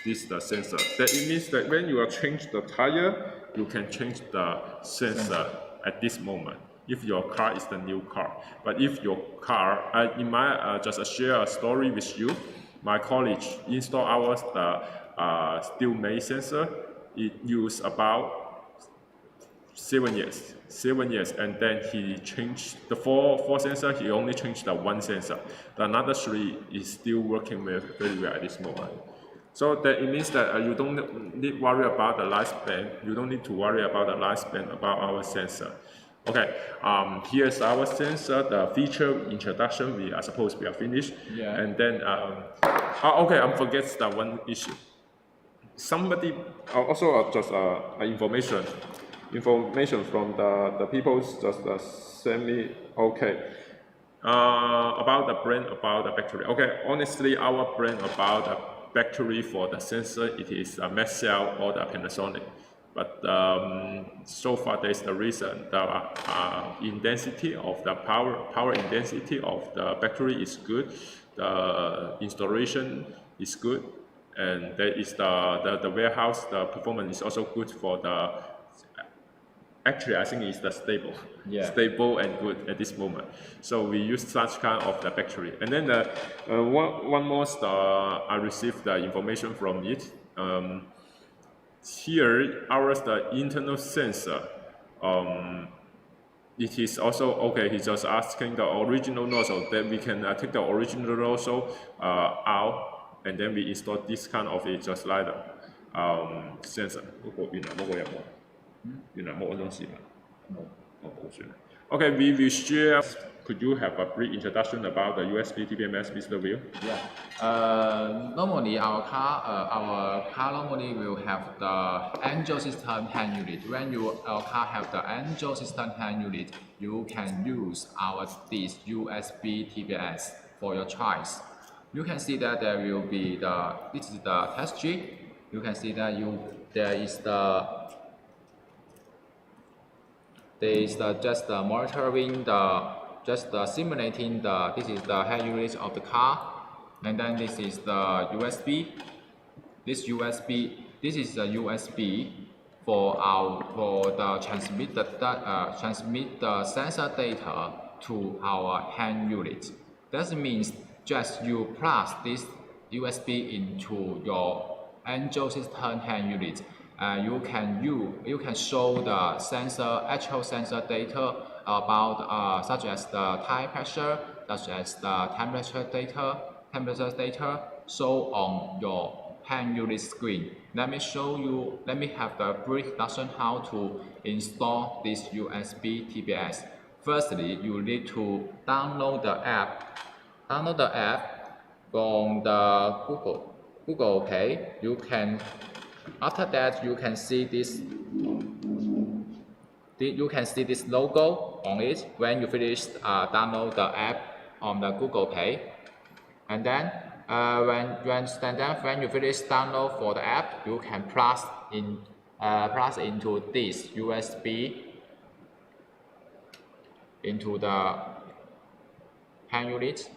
this sensor. That it means that when you change the tire, you can change the sensor at this moment. If your car is the new car, but if your car, just share a story with you. My college installed our Steelmate sensor. It used about 7 years. 7 years, and then he changed the four sensor. He only changed the one sensor. The another 3 is still working very well at this moment. So that it means that you don't need worry about the lifespan. You don't need to worry about the lifespan about our sensor. Okay, here's our sensor, the feature introduction. We are supposed we are finished. Yeah. And then, okay, I forget that one issue. Somebody also just information from the people just send me. Okay, About the brand, about the battery. Okay, honestly, our brand about the battery for the sensor, it is Maxell or the Panasonic. But so far, there's the reason the intensity of the power intensity of the battery is good. The installation is good, and there is the warehouse. The performance is also good for the. Actually, I think it's the stable and good at this moment. So we use such kind of the battery. And then one more I received the information from it. Here, ours the internal sensor. It is also okay. He's just asking the original nozzle. Then we can take the original nozzle out, and then we install this kind of it just like the sensor. 原來冇嗰種事啦。哦，冇算啦。Okay, we will share. Could you have a brief introduction about the USB TPMS, Mr. Will? Yeah. Normally our car normally will have the Angel system hand unit. When our car have the Angel system hand unit, you can use this USB TPS for your choice. You can see that there will be this is the test strip. You can see that there is just monitoring just simulating this is the head unit of the car, and then this is the USB. This is the USB for the transmit the sensor data to our hand unit. That means just you plug this USB into your Angel system hand unit. You can show the actual sensor data about such as the tire pressure, such as the temperature data show on your hand unit screen. Let me have the brief introduction how to install this USB TPS. Firstly, you need to download the app. Download the app from the Google Play. After that, you can see this logo on it when you finish download the app on the Google Play. And then when you finish download for the app, you can plug into this USB into the hand unit.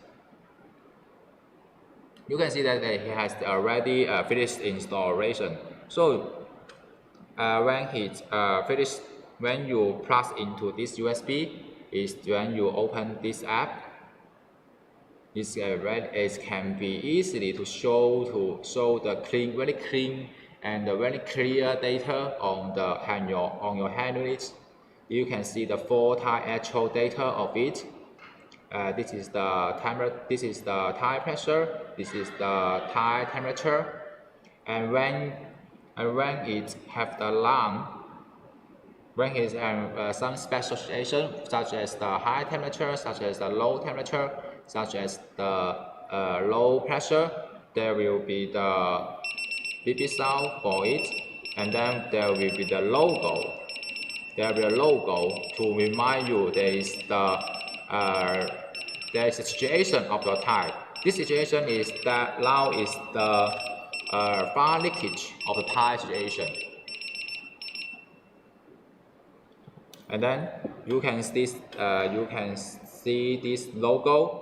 You can see that he has already finished installation. So when you plug into this USB, is when you open this app. It can be easily to show the very clean and very clear data on your hand unit. You can see the full actual data of it. This is the tire pressure. This is the tire temperature, and when it have the alarm, when it has some special situation such as the high temperature, such as the low temperature, such as the low pressure, there will be the beep sound for it, and then there will be the logo. There will be a logo to remind you there is a situation of your tire. This situation is that now is the fire leakage of the tire situation. And then you can see this logo.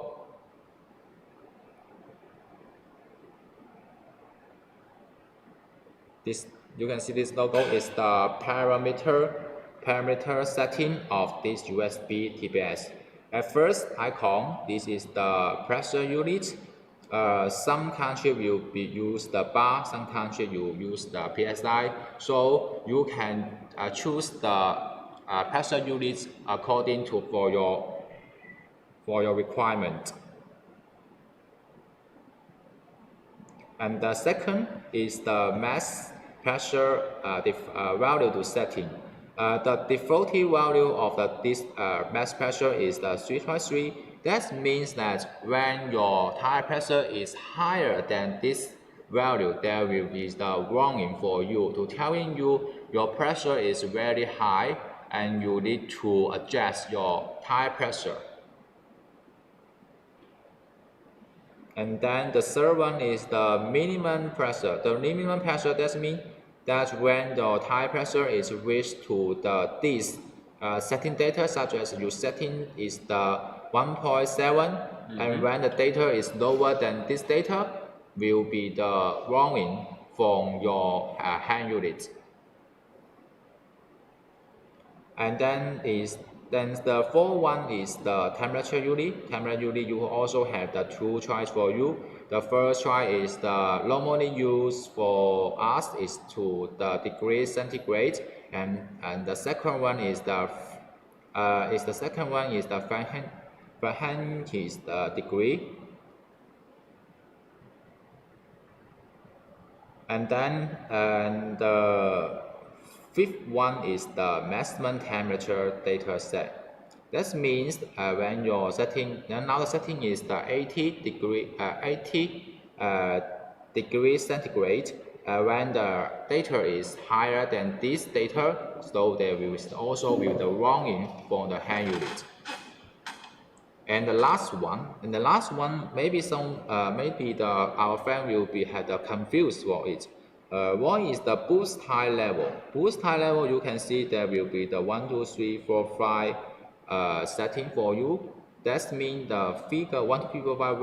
You can see this logo is the parameter setting of this USB TPS. At first icon, this is the pressure unit. Some country will use the bar, some country will use the PSI. So you can choose the pressure units according to for your requirement. And the second is the max pressure value to setting. The default value of this max pressure is the 3.3. That means that when your tire pressure is higher than this value, there will be the warning for you to telling you your pressure is very high and you need to adjust your tire pressure. And then the third one is the minimum pressure. The minimum pressure, that means that when the tire pressure is reached to this setting data, such as your setting is the 1.7, and when the data is lower than this data, will be the warning from your hand unit. And then the fourth one is the temperature unit. Temperature unit, you also have the two choice for you. The first choice is the normally used for us is to the degree centigrade, and the second one is the Fahrenheit is the degree. And then the fifth one is the maximum temperature data set. That means when your setting, now the setting is the 80 degree centigrade. When the data is higher than this data, so there will also be the warning for the hand unit. And the last one, maybe our friend will be confused for it. What is the boost high level? Boost high level, you can see there will be the 1, 2, 3, 4, 5 setting for you. That means the figure 1, 2, 3, 4, 5.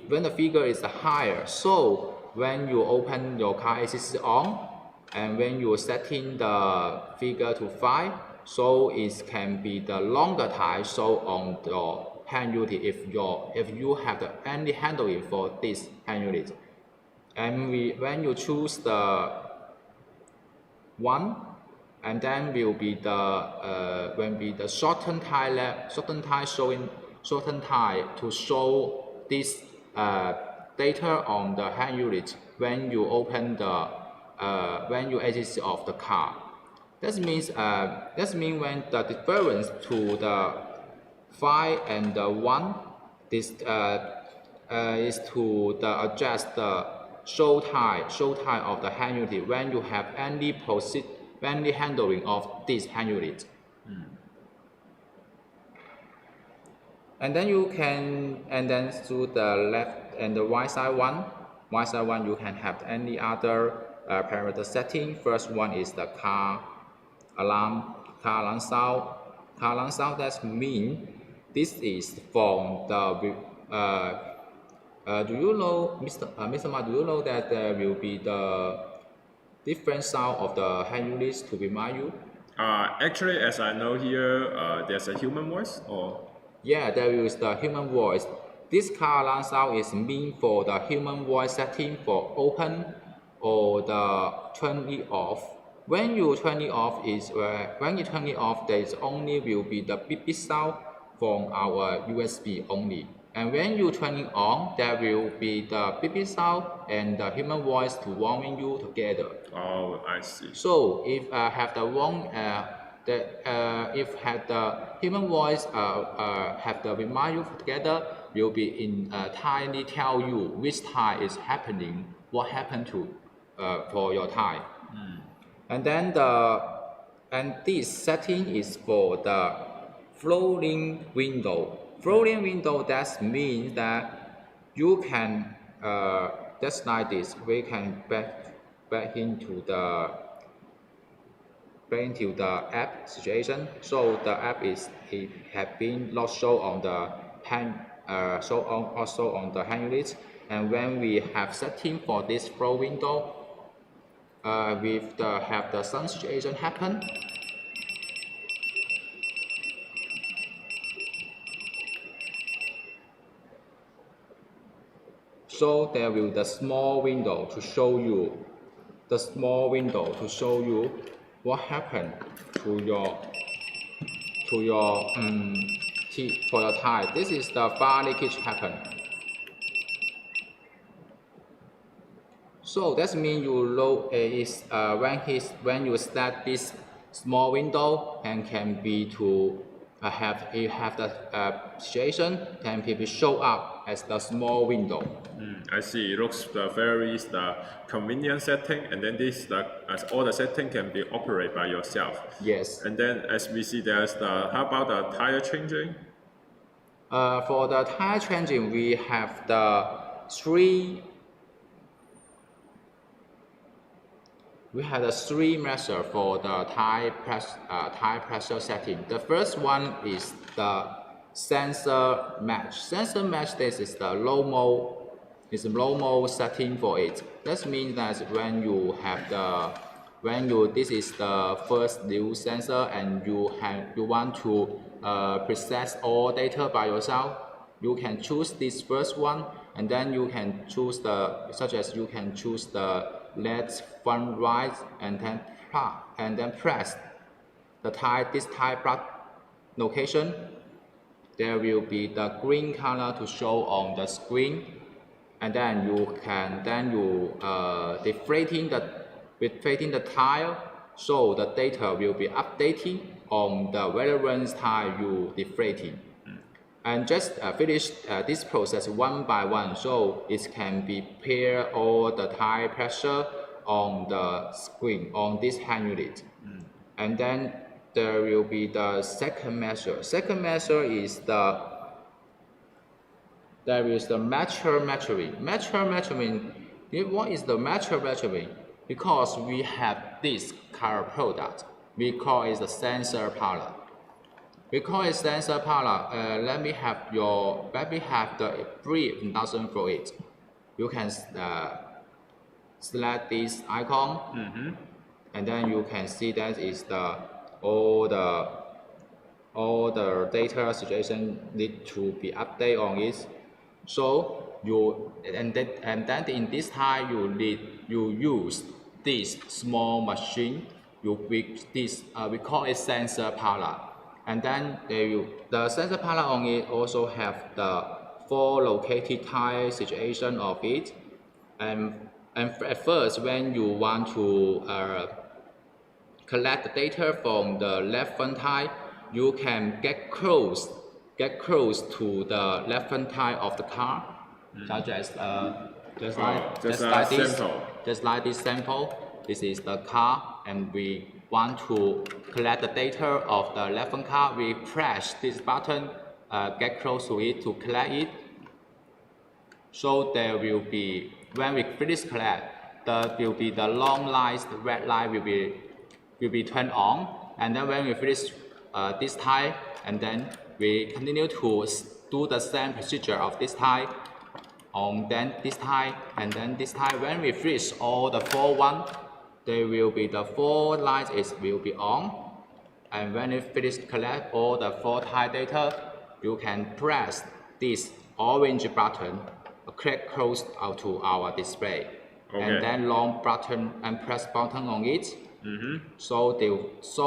When the figure is higher, so when you open your car AC on, and when you setting the figure to 5, so it can be the longer time show on your hand unit if you have any handling for this hand unit. And when you choose the 1, and then will be the shortened time to show this data on the hand unit when you open when you exit of the car. That means when the difference to the 5 and the 1 is to adjust the show time of the hand unit when you have any handling of this hand unit. And then to the left and the right side one, you can have any other parameter setting. First one is the car alarm sound. Car alarm sound, that means this is from the do you know, Mr. Ma, do you know that there will be the different sound of the hand units to remind you? Actually, as I know here, there's a human voice, or? Yeah, there is the human voice. This car alarm sound is meant for the human voice setting for open or the turn it off. When you turn it off, there is only will be the beep beep sound from our USB only. And when you turn it on, there will be the beep beep sound and the human voice to warning you together. Oh, I see. So if have the human voice have the remind you together, will be in tiny tell you which time is happening, what happened to for your time. And then this setting is for the floating window. Floating window, that means that you can just like this, we can back into the app situation. So the app have been not show on the hand also on the hand unit. And when we have setting for this flow window, have the sun situation happen. So there will the small window to show you what happened to your tire. This is the fire leakage happen. So that means you know when you start this small window and can be to have the situation can be show up as the small window. I see. It looks very convenient setting, and then as all the setting can be operated by yourself. Yes. And then as we see, there's how about the tire changing? For the tire changing, we have the three measures for the tire pressure setting. The first one is the sensor match. Sensor match, this is the low mode setting for it. That means that when you have this is the first new sensor and you want to process all data by yourself, you can choose this first one, and then you can choose you can choose the left front right, and then press this type location. There will be the green color to show on the screen, and then you deflating the tire, so the data will be updating on the relevant tire you deflating. And just finish this process one by one, so it can be pair all the tire pressure on the screen on this hand unit. And then there will be the second measure. Second measure is the mature measuring. Mature measuring. What is the mature measuring? Because we have this car product, we call it the sensor palette. We call it sensor palette. Let me have the brief introduction for it. You can select this icon, and then you can see that is all the data situation need to be updated on it. So then in this time you use this small machine. We call it sensor palette. And then the sensor palette on it also have the 4 located tire situation of it. And at first, when you want to collect the data from the left front tire, you can get close to the left front tire of the car, such as just like this sample. This is the car, and we want to collect the data of the left front car. We press this button, get close to it to collect it. So there will be, when we finish collect, there will be the long lights, the red light will be turned on. And then when we finish this tire, and then we continue to do the same procedure of this tire, then this tire, and then this tire. When we finish all the 4 there will be the 4 lights will be on. And when you finish collect all the 4 tire data, you can press this orange button, click close out to our display, and then long button and press button on it. So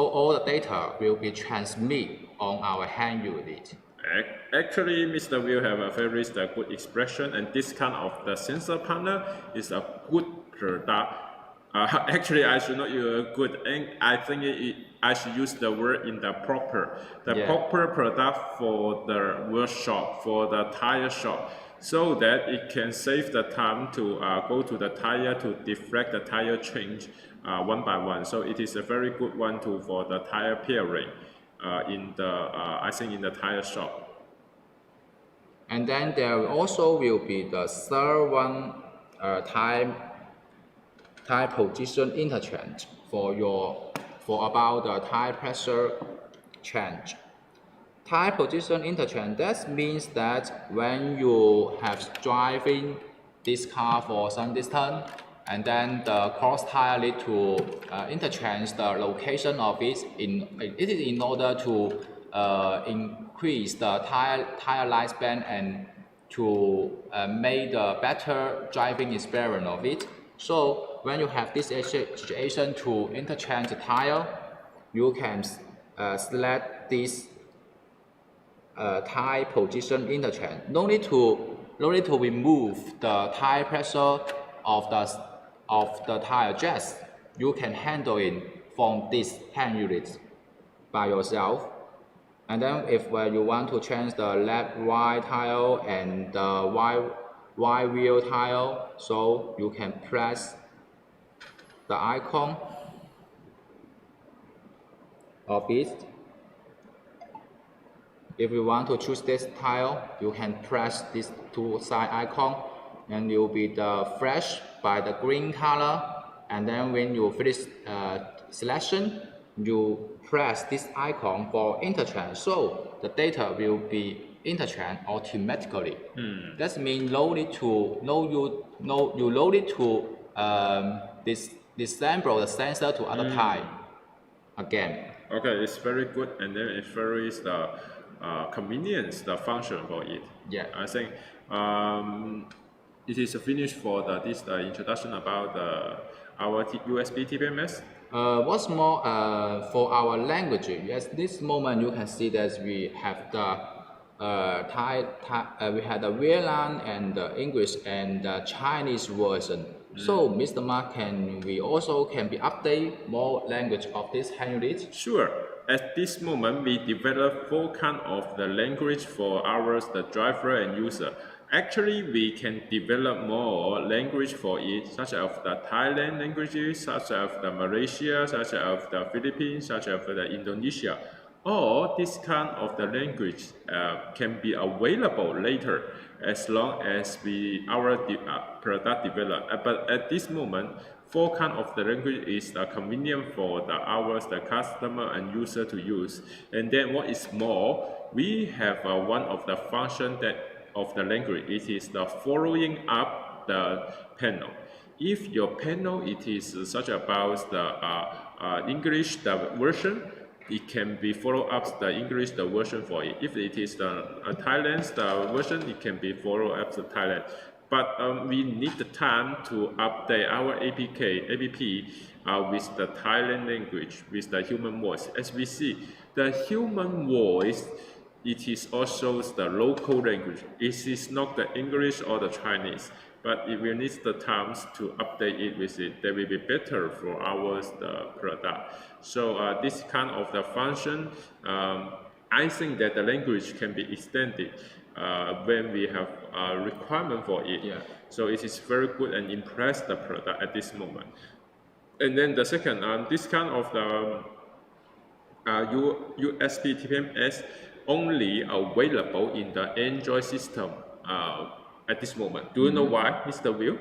all the data will be transmitted on our hand unit. Actually, Mr. Will have a very good expression, and this kind of the sensor panel is a good product. Actually, I should not use good, and I think I should use the word in the proper product for the workshop, for the tire shop, so that it can save the time to go to the tire to deflect the tire change one by one. So it is a very good one for the tire pairing in the I think in the tire shop. And then there also will be the third one, tire position interchange for about the tire pressure change. Tire position interchange, that means that when you have driving this car for some distance, and then the cross tire need to interchange the location of it. It is in order to increase the tire lifespan and to make the better driving experience of it. So when you have this situation to interchange the tire, you can select this tire position interchange. No need to remove the tire pressure of the tire. Just you can handle it from this hand unit by yourself. And then if you want to change the left right tire and the right wheel tire, so you can press the icon of it, If you want to choose this tile, you can press this two side icon, and you'll be the flash by the green color. And then when you finish selection, you press this icon for interchange. So the data will be interchange automatically. That means no need to you no need to disassemble the sensor to other tile again. Okay, it's very good, and then it varies the convenience, the function for it. Yeah. I think it is finished for this introduction about our USB TPMS. What's more, for our language, at this moment you can see that we have the we had the VLAN and the English and the Chinese version. So, Mr. Mark, we also be update more language of this hand unit? Sure. At this moment, we develop 4 kinds of the language for ours, the driver and user. Actually, we can develop more language for it, such as the Thailand languages, such as the Malaysia, such as the Philippines, such as the Indonesia. All this kind of the language can be available later as long as our product develop. But at this moment, 4 kind of the language is convenient for the customer and user to use. And then what is more, we have one of the function of the language. It is the following up the panel. If your panel it is such about the English the version, it can be follow up the English the version for it. If it is the Thailand's the version, it can be follow up the Thailand. But we need the time to update our app with the Thailand language, with the human voice. As we see, the human voice, it is also the local language. It is not the English or the Chinese. But if we need the times to update it with it, that will be better for the product. So this kind of the function, I think that the language can be extended when we have a requirement for it. Yeah. So it is very good and impress the product at this moment. And then the second, this kind of the USB TPMS only available in the Android system at this moment. Do you know why, Mr. Will?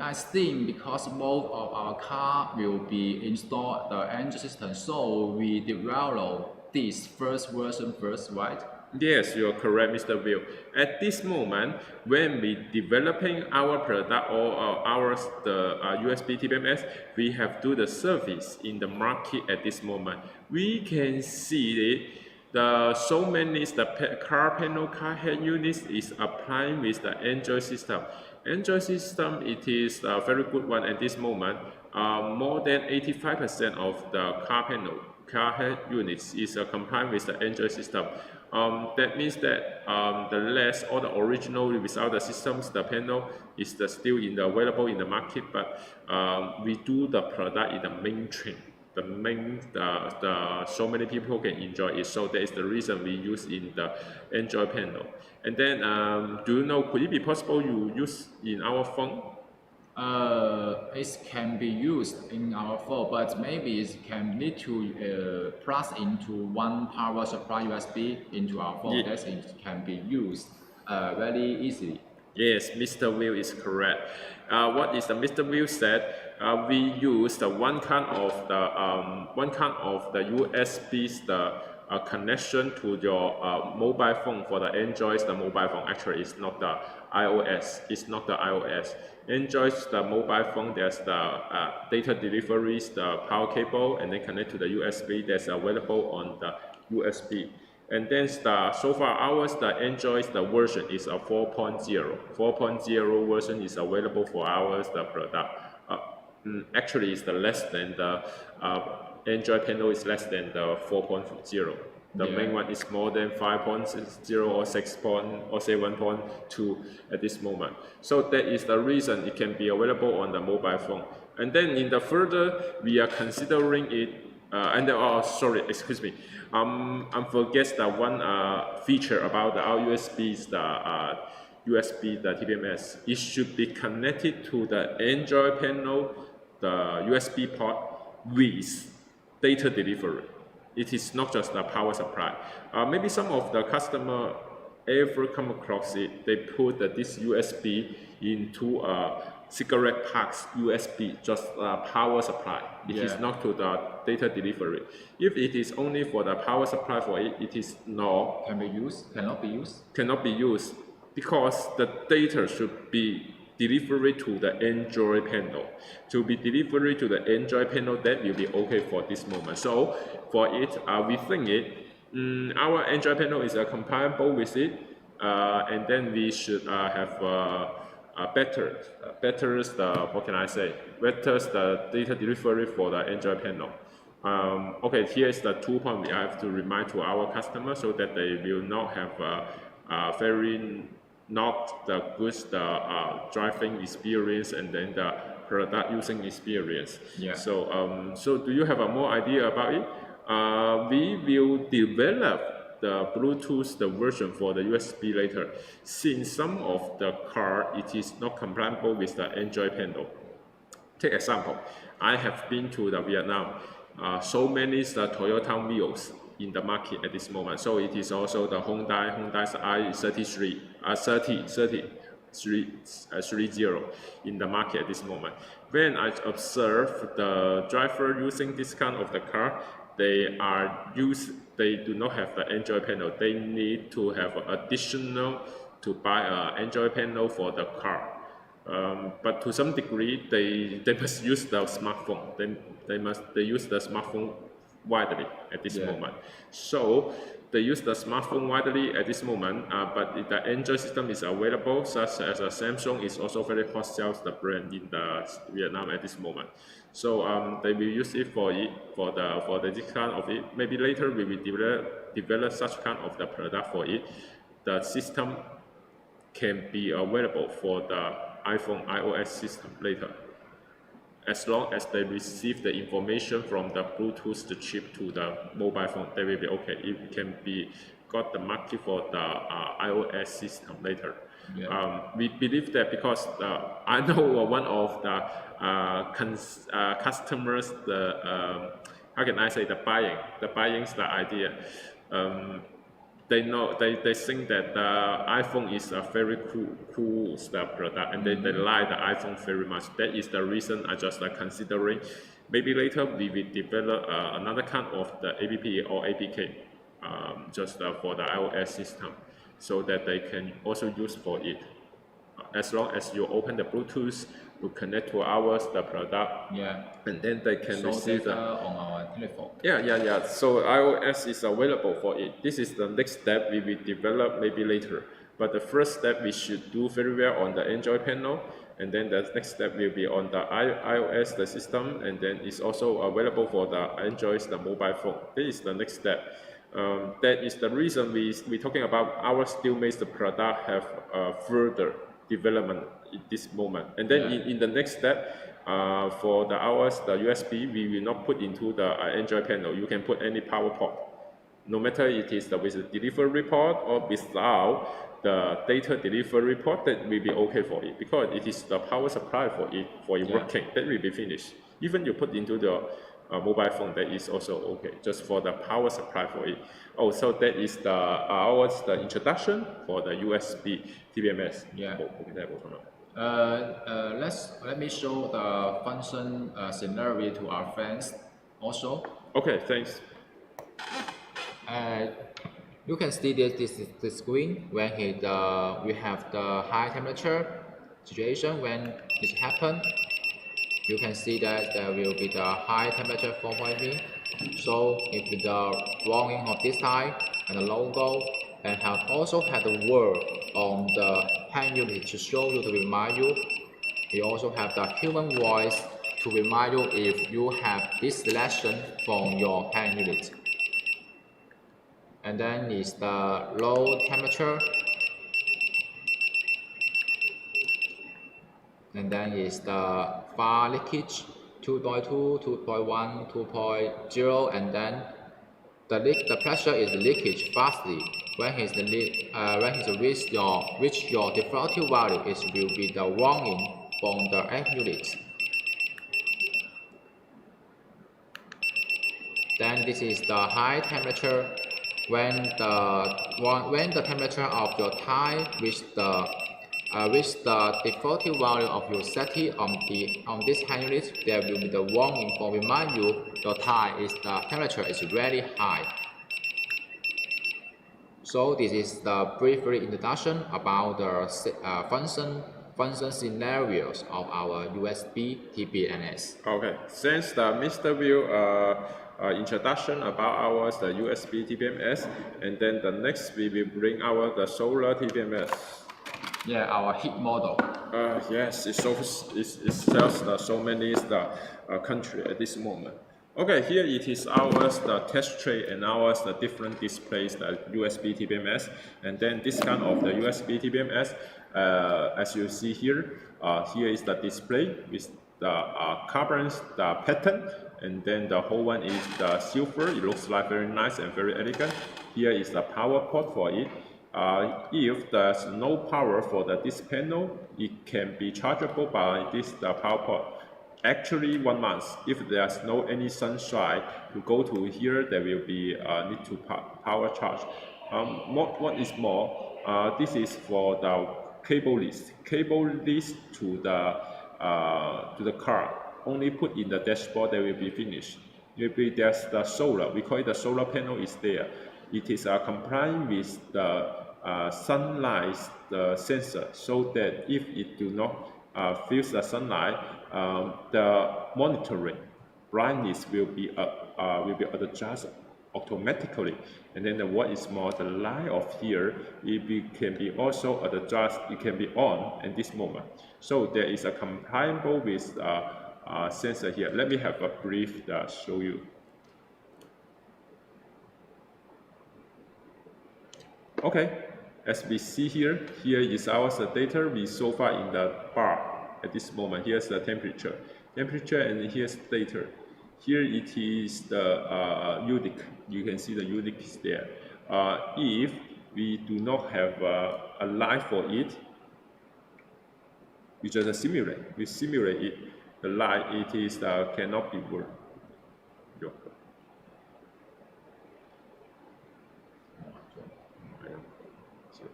I think because both of our car will be installed the Android system, so we develop this first version first, right? Yes, you are correct, Mr. Will. At this moment, when we developing our product or the USB TPMS, we have do the service in the market at this moment. We can see so many car panel, car head units is applying with the Android system. Android system, it is a very good one at this moment. More than 85% of the car head units is compliant with the Android system. That means that the less or the original without the systems, the panel is still available in the market, but we do the product in the mainstream. So many people can enjoy it. So that is the reason we use in the Android panel. And then, do you know, could it be possible you use in our phone? It can be used in our phone, but maybe it can need to plug into one power supply USB into our phone. Yeah. That it can be used very easily. Yes, Mr. Will is correct. What is the Mr. Will said? We use the one kind of the USB's connection to your mobile phone for the Android's the mobile phone. Actually, it's not the iOS. It's not the iOS. Android's the mobile phone. There's the data deliveries, the power cable, and then connect to the USB. That's available on the USB. And then so far ours, the Android's the version is a 4.0. 4.0 version is available for ours, the product. Actually, it's less than the Android panel is less than the 4.0. The main one is more than 5.0 or 6. Or 7.2 at this moment. So that is the reason it can be available on the mobile phone. And then in the further, we are considering it. Excuse me. I forget the one feature about our USB's USB the TPMS. It should be connected to the Android panel, the USB port with data delivery. It is not just the power supply. Maybe some of the customer ever come across it, they put this USB into a cigarette packs USB, just power supply. It is not to the data delivery. If it is only for the power supply for it, it is not cannot be used. Cannot be used because the data should be delivered to the Android panel. To be delivered to the Android panel, that will be okay for this moment. So for it, we think our Android panel is compatible with it, and then we should have better the data delivery for the Android panel. Okay, here is the 2 points we have to remind to our customers so that they will not have very not the good driving experience and then the product using experience. So so do you have a more idea about it? We will develop the Bluetooth version for the USB later. Since some of the car it is not compatible with the Android panel. Take example, I have been to the Vietnam. So many Toyota wheels in the market at this moment. So it is also the Hyundai's i33, 30 in the market at this moment. When I observe the driver using this kind of the car, they do not have the Android panel. They need to have additional to buy an Android panel for the car. But to some degree, they must use the smartphone. They use the smartphone widely at this moment. So they use the smartphone widely at this moment, but the Android system is available, such as Samsung is also very hot sells the brand in the Vietnam at this moment. So they will use it for this kind of it. Maybe later we will develop such kind of the product for it. The system can be available for the iOS system later. As long as they receive the information from the Bluetooth chip to the mobile phone, they will be okay. It can be got the market for the iOS system later. We believe that because I know one of the customers, how can I say, the buying's the idea. They think that the iPhone is a very cool product, and they like the iPhone very much. That is the reason I just considering. Maybe later we will develop another kind of the app or APK just for the iOS system, so that they can also use for it. As long as you open the Bluetooth, to connect to the product, and then they can receive the on our telephone. So iOS is available for it. This is the next step we will develop maybe later. But the first step we should do very well on the Android panel, and then the next step will be on the iOS the system, and then it's also available for the Android the mobile phone. This is the next step. That is the reason we talking about our Steelmate product have further development in this moment. And then in the next step, for the USB, we will not put into the Android panel. You can put any power port, no matter it is with the delivery port or without the data delivery port. That will be okay for it, because it is the power supply for it working. That will be finished. Even you put into the mobile phone, that is also okay, just for the power supply for it. So that is the introduction for the USB TVMS. Let me show the function scenario to our friends also. Okay, thanks. You can see this is the screen when we have the high temperature situation. When it happens, you can see that there will be the high temperature 4.3. So if the drawing of this side and the logo, and also have the word on the hand unit to show you, to remind you. We also have the human voice to remind you if you have this selection from your hand unit. And then is the low temperature. And then is the far leakage 2.2, 2.1, 2.0, and then the pressure is leakage fastly. When it reach your default value, it will be the warning from the hand unit. Then this is the high temperature. When the temperature of your tire reach the default value of your setting on this high unit, there will be the warning for remind you your tire the temperature is very high. So this is the brief introduction about the function scenarios of our USB TPMS. Okay, since the Mr. Will introduction about ours the USB TPMS, and then the next we will bring the solar TPMS. Yeah, our hit model. Yes, it sells so many country at this moment. Okay, here it is ours the test tray and ours the different displays the USB TPMS, and then this kind of the USB TPMS. As you see here, here is the display with the carbon the pattern, and then the whole one is the silver. It looks like very nice and very elegant. Here is the power port for it. If there's no power for this panel, it can be chargeable by the power port. Actually, 1 month. If there's no any sunshine to go to here, there will be need to power charge. What is more, this is for the cable list. Cable list to the car. Only put in the dashboard, they will be finished. There's the solar. We call it the solar panel is there. It is complying with the sunlight sensor, so that if it do not feels the sunlight, the monitoring brightness will be adjusted automatically. And then what is more, the light of here can be also adjusted. It can be on at this moment. So there is a compatible with sensor here. Let me have a brief show you. Okay, as we see here is our data we so far in the bar at this moment. Here's the temperature, and here's data. Here it is the unique. You can see the unique is there. If we do not have a light for it, we just simulate. We simulate it. The light it is cannot be worked.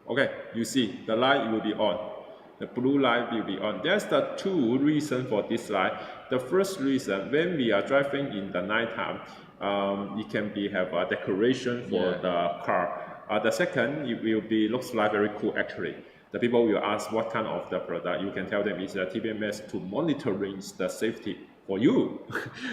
Okay, you see the light will be on. The blue light will be on. There's the two reasons for this light. The first reason, when we are driving in the nighttime, it can have a decoration for the car. The second, it will be looks like very cool actually. The people will ask what kind of the product. You can tell them it's a TPMS to monitoring the safety for you.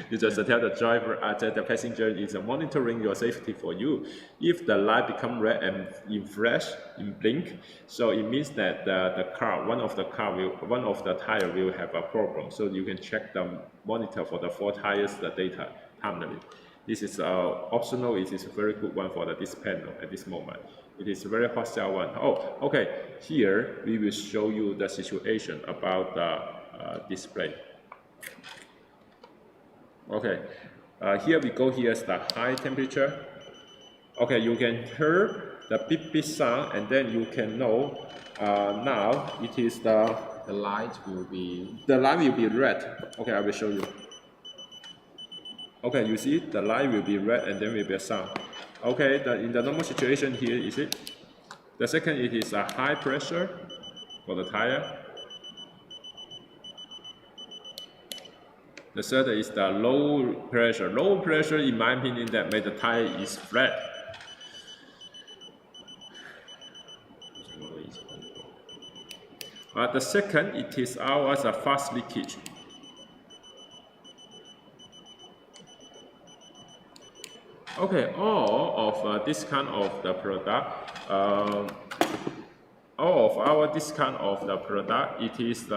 You just tell the driver, the passenger is monitoring your safety for you. If the light become red and in flash, in blink, so it means that the car, one of the tire will have a problem. So you can check the monitor for the 4 tires the data timely. This is optional. It is a very good one for this panel at this moment. It is a very hot sell one. Oh, okay. Here we will show you the situation about the display. Okay, here we go. Here's the high temperature. Okay, you can hear the beep beep sound, and then you can know now it is the light will be red. Okay, I will show you. Okay, you see the light will be red, and then will be a sound. Okay, in the normal situation here is it. The second, it is a high pressure for the tire. The third is the low pressure. Low pressure, in my opinion, that makes the tire is flat. The second, it is ours a fast leakage. Okay, all of this kind of the product, all of our this kind of the product, it is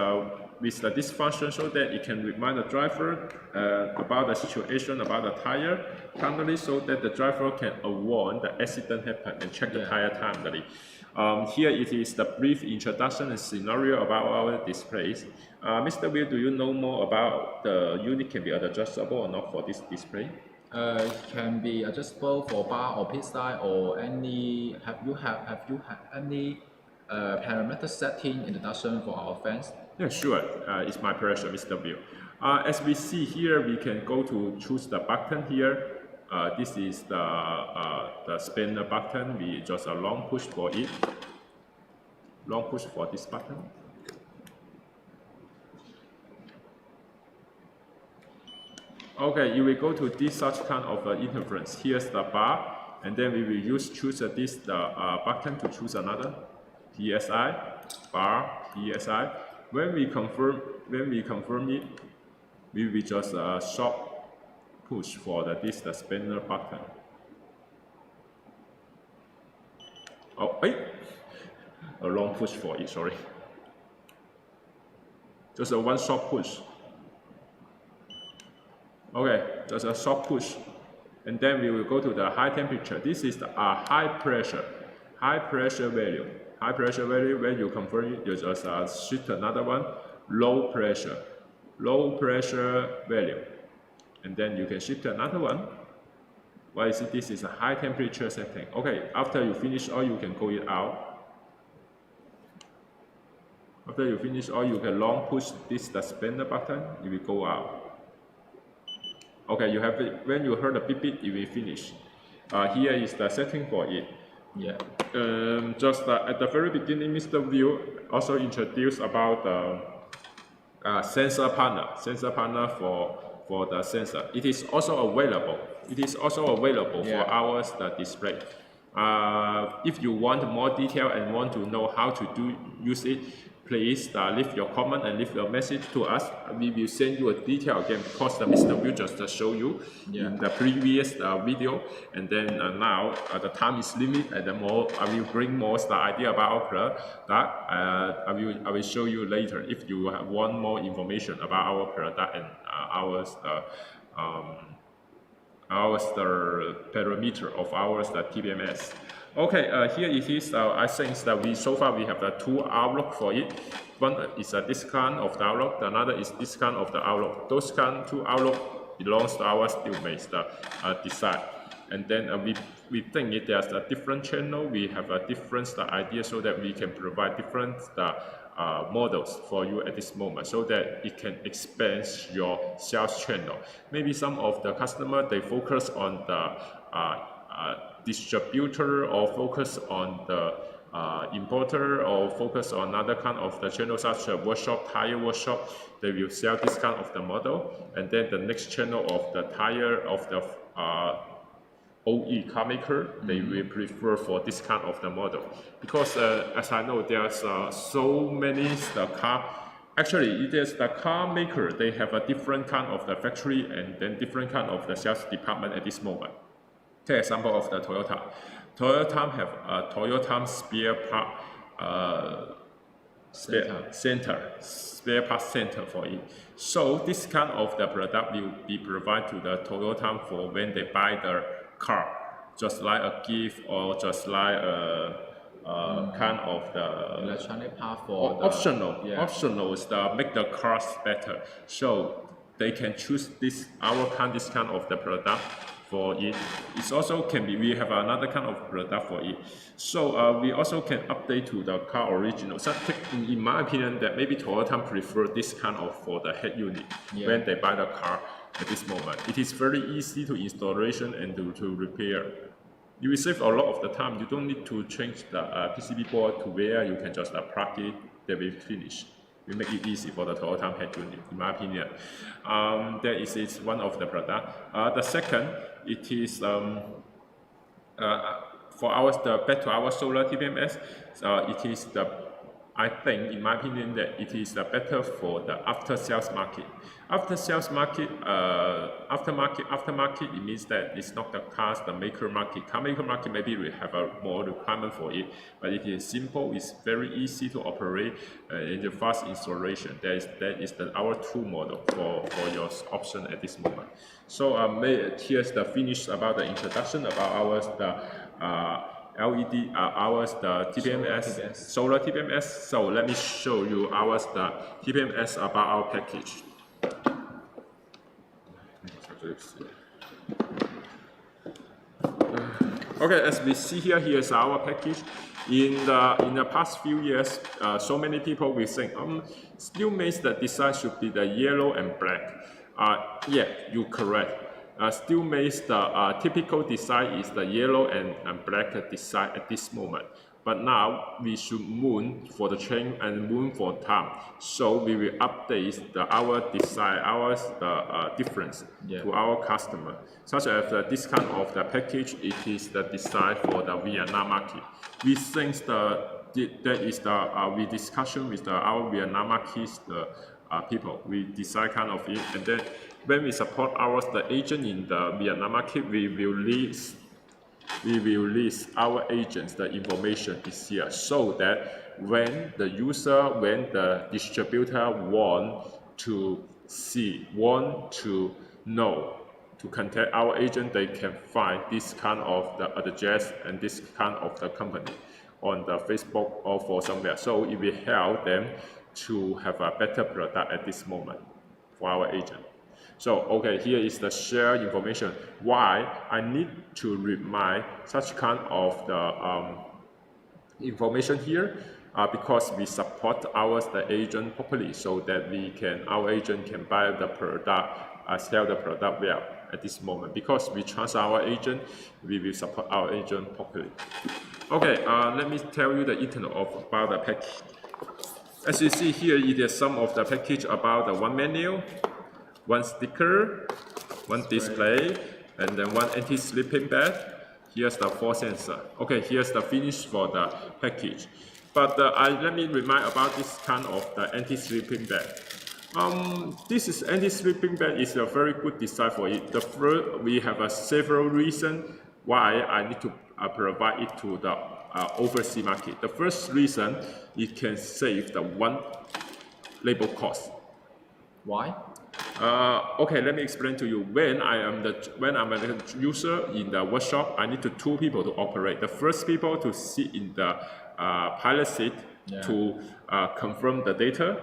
with this function so that it can remind the driver about the situation about the tire timely, so that the driver can avoid the accident happen and check the tire timely. Here it is the brief introduction and scenario about our displays. Mr. Will, do you know more about the unit can be adjustable or not for this display? It can be adjustable for bar or pit side or any. Have you had any parameter setting introduction for our fans? Yeah, sure. It's my pleasure, Mr. Will. As we see here, we can go to choose the button here. This is the spinner button. We just a long push for it. Long push for this button. Okay, you will go to this such kind of interference. Here's the bar, and then we will choose this button to choose another PSI bar PSI. When we confirm it, we will just short push for the spinner button. Oh, wait, a long push for it. Sorry, just a one short push. Okay, just a short push, and then we will go to the high temperature. This is the high pressure value. High pressure value. When you convert it, you just shift another one, low pressure value, and then you can shift another one. Why is it? This is a high temperature setting. Okay, after you finish all, you can go it out. After you finish all, you can long push the spinner button. It will go out. Okay, you have it. When you heard the beep beep, it will finish. Here is the setting for it. Yeah. Just at the very beginning, Mr. Liu also introduced about the sensor panel for the sensor. It is also available. For our display. If you want more detail and want to know how to use it, please leave your comment and leave your message to us. We will send you a detail again because Mr. Will just show you in the previous video, and then now the time is limited, and I will bring more idea about our product that I will show you later if you want more information about our product and the parameter of our TPMS. Okay, here it is. I think that so far we have the two outlook for it. One is a discount of the outlook, the other is discount of the outlook. Those two outlook belongs to our Steelmate design. And then we think there's a different channel. We have a different idea so that we can provide different models for you at this moment, so that it can expand your sales channel. Maybe some of the customer they focus on the distributor, or focus on the importer, or focus on another kind of the channel such as workshop, tire workshop. They will sell this kind of the model, and then the next channel of the tire of the OE car maker, they will prefer for this kind of the model, because as I know, there's so many car. Actually, it is the car maker. They have a different kind of the factory and then different kind of the sales department at this moment. Take example of the Toyota. Toyota have a Toyota spare part spare parts center for it. So this kind of the product will be provided to the Toyota for when they buy the car, just like a gift or just like a kind of the electronic part for optional is to make the cars better. So they can choose this this kind of the product for it. It also can be, we have another kind of product for it. So we also can update to the car original. So in my opinion, that maybe Toyota prefer this kind of for the head unit when they buy the car at this moment. It is very easy to installation and to repair. You will save a lot of the time. You don't need to change the PCB board to where you can just plug it, they will finish. We make it easy for the Toyota head unit, in my opinion. That is one of the product. The second, it is for back to our solar TPMS. It is I think, in my opinion, that it is better for the after-sales market. Aftermarket, it means that it's not the cars, the maker market. Car maker market maybe we have a more requirement for it, but it is simple, it's very easy to operate, and the fast installation. That is our true model for your option at this moment. So here's the finish about the introduction about ours, the LED, ours the TPMS, solar TPMS. So let me show you ours the TPMS about our package. Okay, as we see here, here's our package. In the past few years, so many people will think, Steelmate the design should be the yellow and black. Yeah, you're correct. Steelmate's the typical design is the yellow and black design at this moment. But now we should move for the chain and move for time. So we will update our design, difference to our customer. Such as this kind of the package, it is the design for the Vietnam market. We think that is we discussion with our Vietnam market people. We design kind of it, and then when we support the agent in the Vietnam market, we will list our agents the information is here, so that when the distributor want to know, to contact our agent, they can find this kind of the address and this kind of the company on the Facebook or for somewhere. So it will help them to have a better product at this moment for our agent. So, okay, here is the share information. Why I need to remind such kind of the information here? Because we support the agent properly, so that our agent can buy the product, sell the product well at this moment. Because we trust our agent, we will support our agent properly. Okay, let me tell you the internal about the package. As you see here, it is some of the package about the one menu, one sticker, one display, and then one anti-slipping bag. Here's the 4 sensor. Okay, here's the finish for the package. But let me remind about this kind of the anti-slipping bag. This is anti-slipping bag is a very good design for it. The first, we have several reasons why I need to provide it to the overseas market. The first reason, it can save the one label cost. Why? Okay, let me explain to you. When I'm a user in the workshop, I need 2 people to operate. The first people to sit in the pilot seat to confirm the data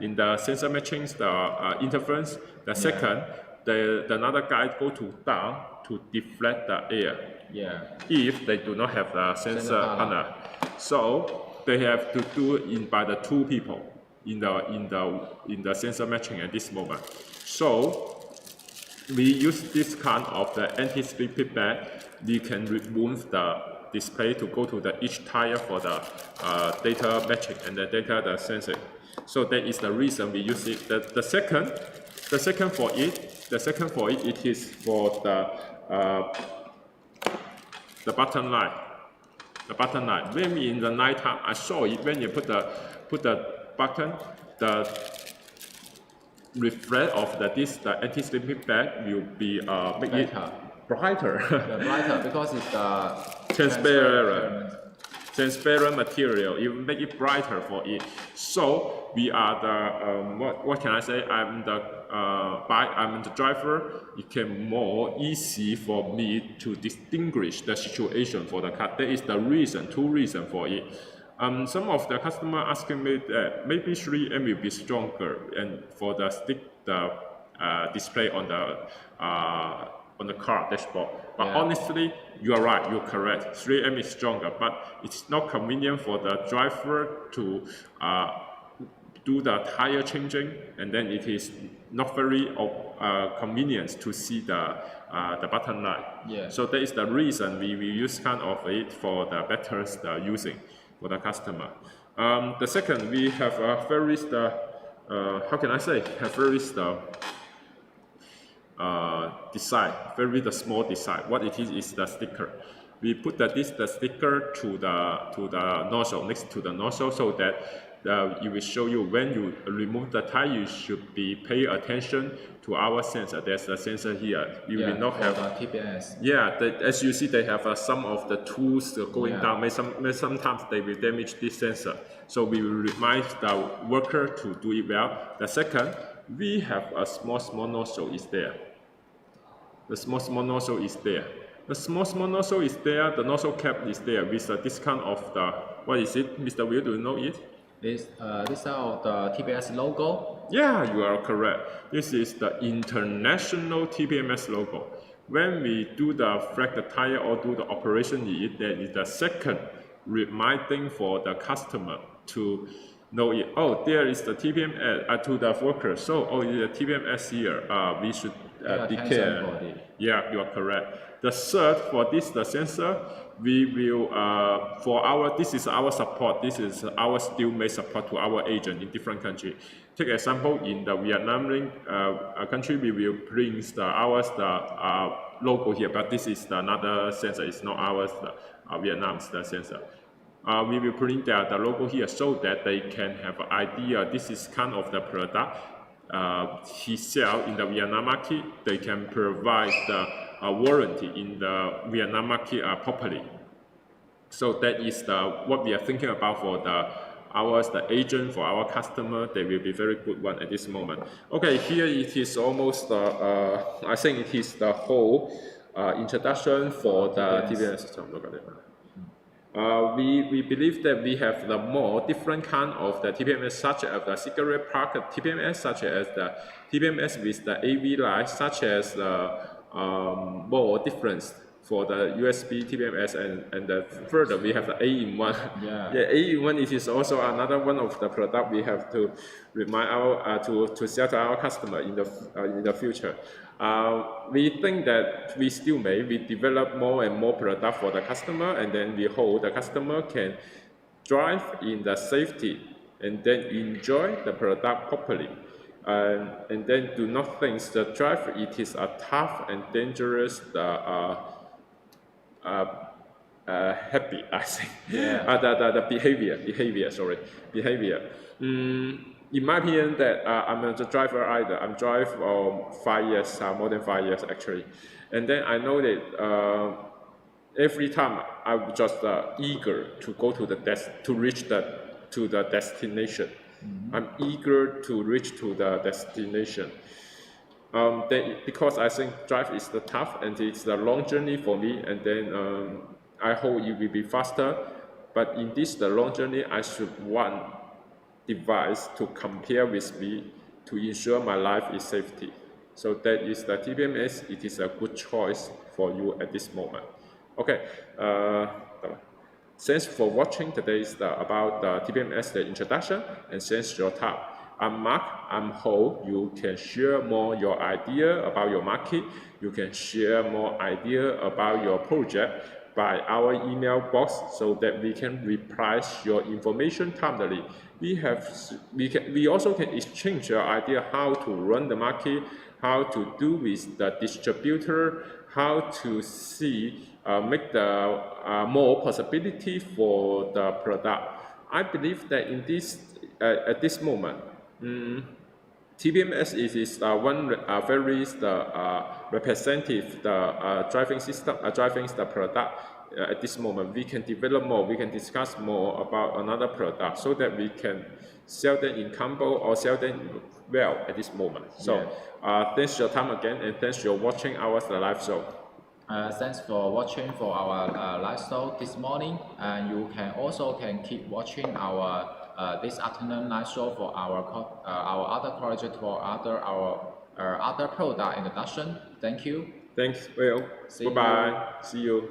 in the sensor matching, the interference. The second, another guy go to down to deflect the air. If they do not have the sensor panel, so they have to do it by the 2 people in the sensor matching at this moment. So we use this kind of the anti-slip bag. We can remove the display to go to each tire for the data matching and the data sensing. So that is the reason we use it. The second for it, it is for the button line. The button line. When we in the night time, I saw it when you put the button, the reflect of the anti-slipping bag will be make it brighter. Brighter because it's transparent material. It will make it brighter for it. So we are the what can I say? I'm the driver. It can more easy for me to distinguish the situation for the car. That is the reason. 2 reasons for it. Some of the customer asking me that maybe 3M will be stronger and for the display on the car dashboard. But honestly, you are right. You're correct. 3M is stronger, but it's not convenient for the driver to do the tire changing, and then it is not very convenient to see the button line. So that is the reason we use kind of it for the better using for the customer. The second, we have a very how can I say? Have very design, very small design. What it is the sticker. We put the sticker to the nozzle, next to the nozzle, so that it will show you when you remove the tire, you should be pay attention to our sensor. There's a sensor here. You will not have TPS. As you see, they have some of the tools going down. Sometimes they will damage this sensor. So we will remind the worker to do it well. The second, we have a small nozzle is there. The small nozzle is there. The small nozzle is there. The nozzle cap is there with this kind of what is it, Mr. Will? Do you know it? This is the TPS logo. Yeah, you are correct. This is the international TPMS logo. When we do the flag the tire or do the operation, there is the second reminding for the customer to know it. Oh, there is the TPMS to the worker. So, the TPMS here. We should decay. Yeah, you are correct. The third, for this, the sensor, we will, this is our support, this is our Steelmate support to our agent in different countries. Take example, in the Vietnam country, we will bring the logo here, but this is another sensor, it's not ours, Vietnam's the sensor. We will print the logo here so that they can have an idea this is kind of the product he sell in the Vietnam market. They can provide the warranty in the Vietnam market properly. So that is what we are thinking about for the agent, for our customer. They will be very good one at this moment. Okay, here it is almost I think it is the whole introduction for the TPMS system. Look at it. We believe that we have the more different kind of the TPMS, such as the cigarette pack TPMS, such as the TPMS with the AV light, such as the more difference for the USB TPMS, and further we have the A-in-1. Yeah, A-in-1 it is also another one of the product we have to remind our to sell to our customer in the future. We think that we Steelmate, we develop more and more product for the customer, and then we hope the customer can drive in the safety and then enjoy the product properly. And then do not think the drive it is a tough and dangerous happy, I think. Yeah. The behavior. In my opinion, that I'm a driver either. I'm drive 5 years, more than 5 years actually, and then I know that every time I'm just eager to go to reach to the destination. I'm eager to reach to the destination. Because I think drive is the tough and it's the long journey for me, and then I hope it will be faster. But in the long journey, I should want device to compare with me to ensure my life is safety. So that is the TPMS. It is a good choice for you at this moment. Okay. Thanks for watching. Today is about the TPMS, the introduction, and thanks for your time. I'm Mark. I'm hope you can share more your idea about your market. You can share more idea about your project by our email box so that we can reply your information timely. We also can exchange your idea how to run the market, how to do with the distributor, how to see make the more possibility for the product. I believe that in this at this moment, TPMS is one very representative driving system, driving the product. At this moment, we can develop more, we can discuss more about another product so that we can sell them in combo or sell them well at this moment. So thanks for your time again, and thanks for watching our live show. Thanks for watching for our live show this morning, and you can also keep watching our this afternoon live show for our other project, for our other product introduction. Thank you. Thanks. Well, bye bye. See you.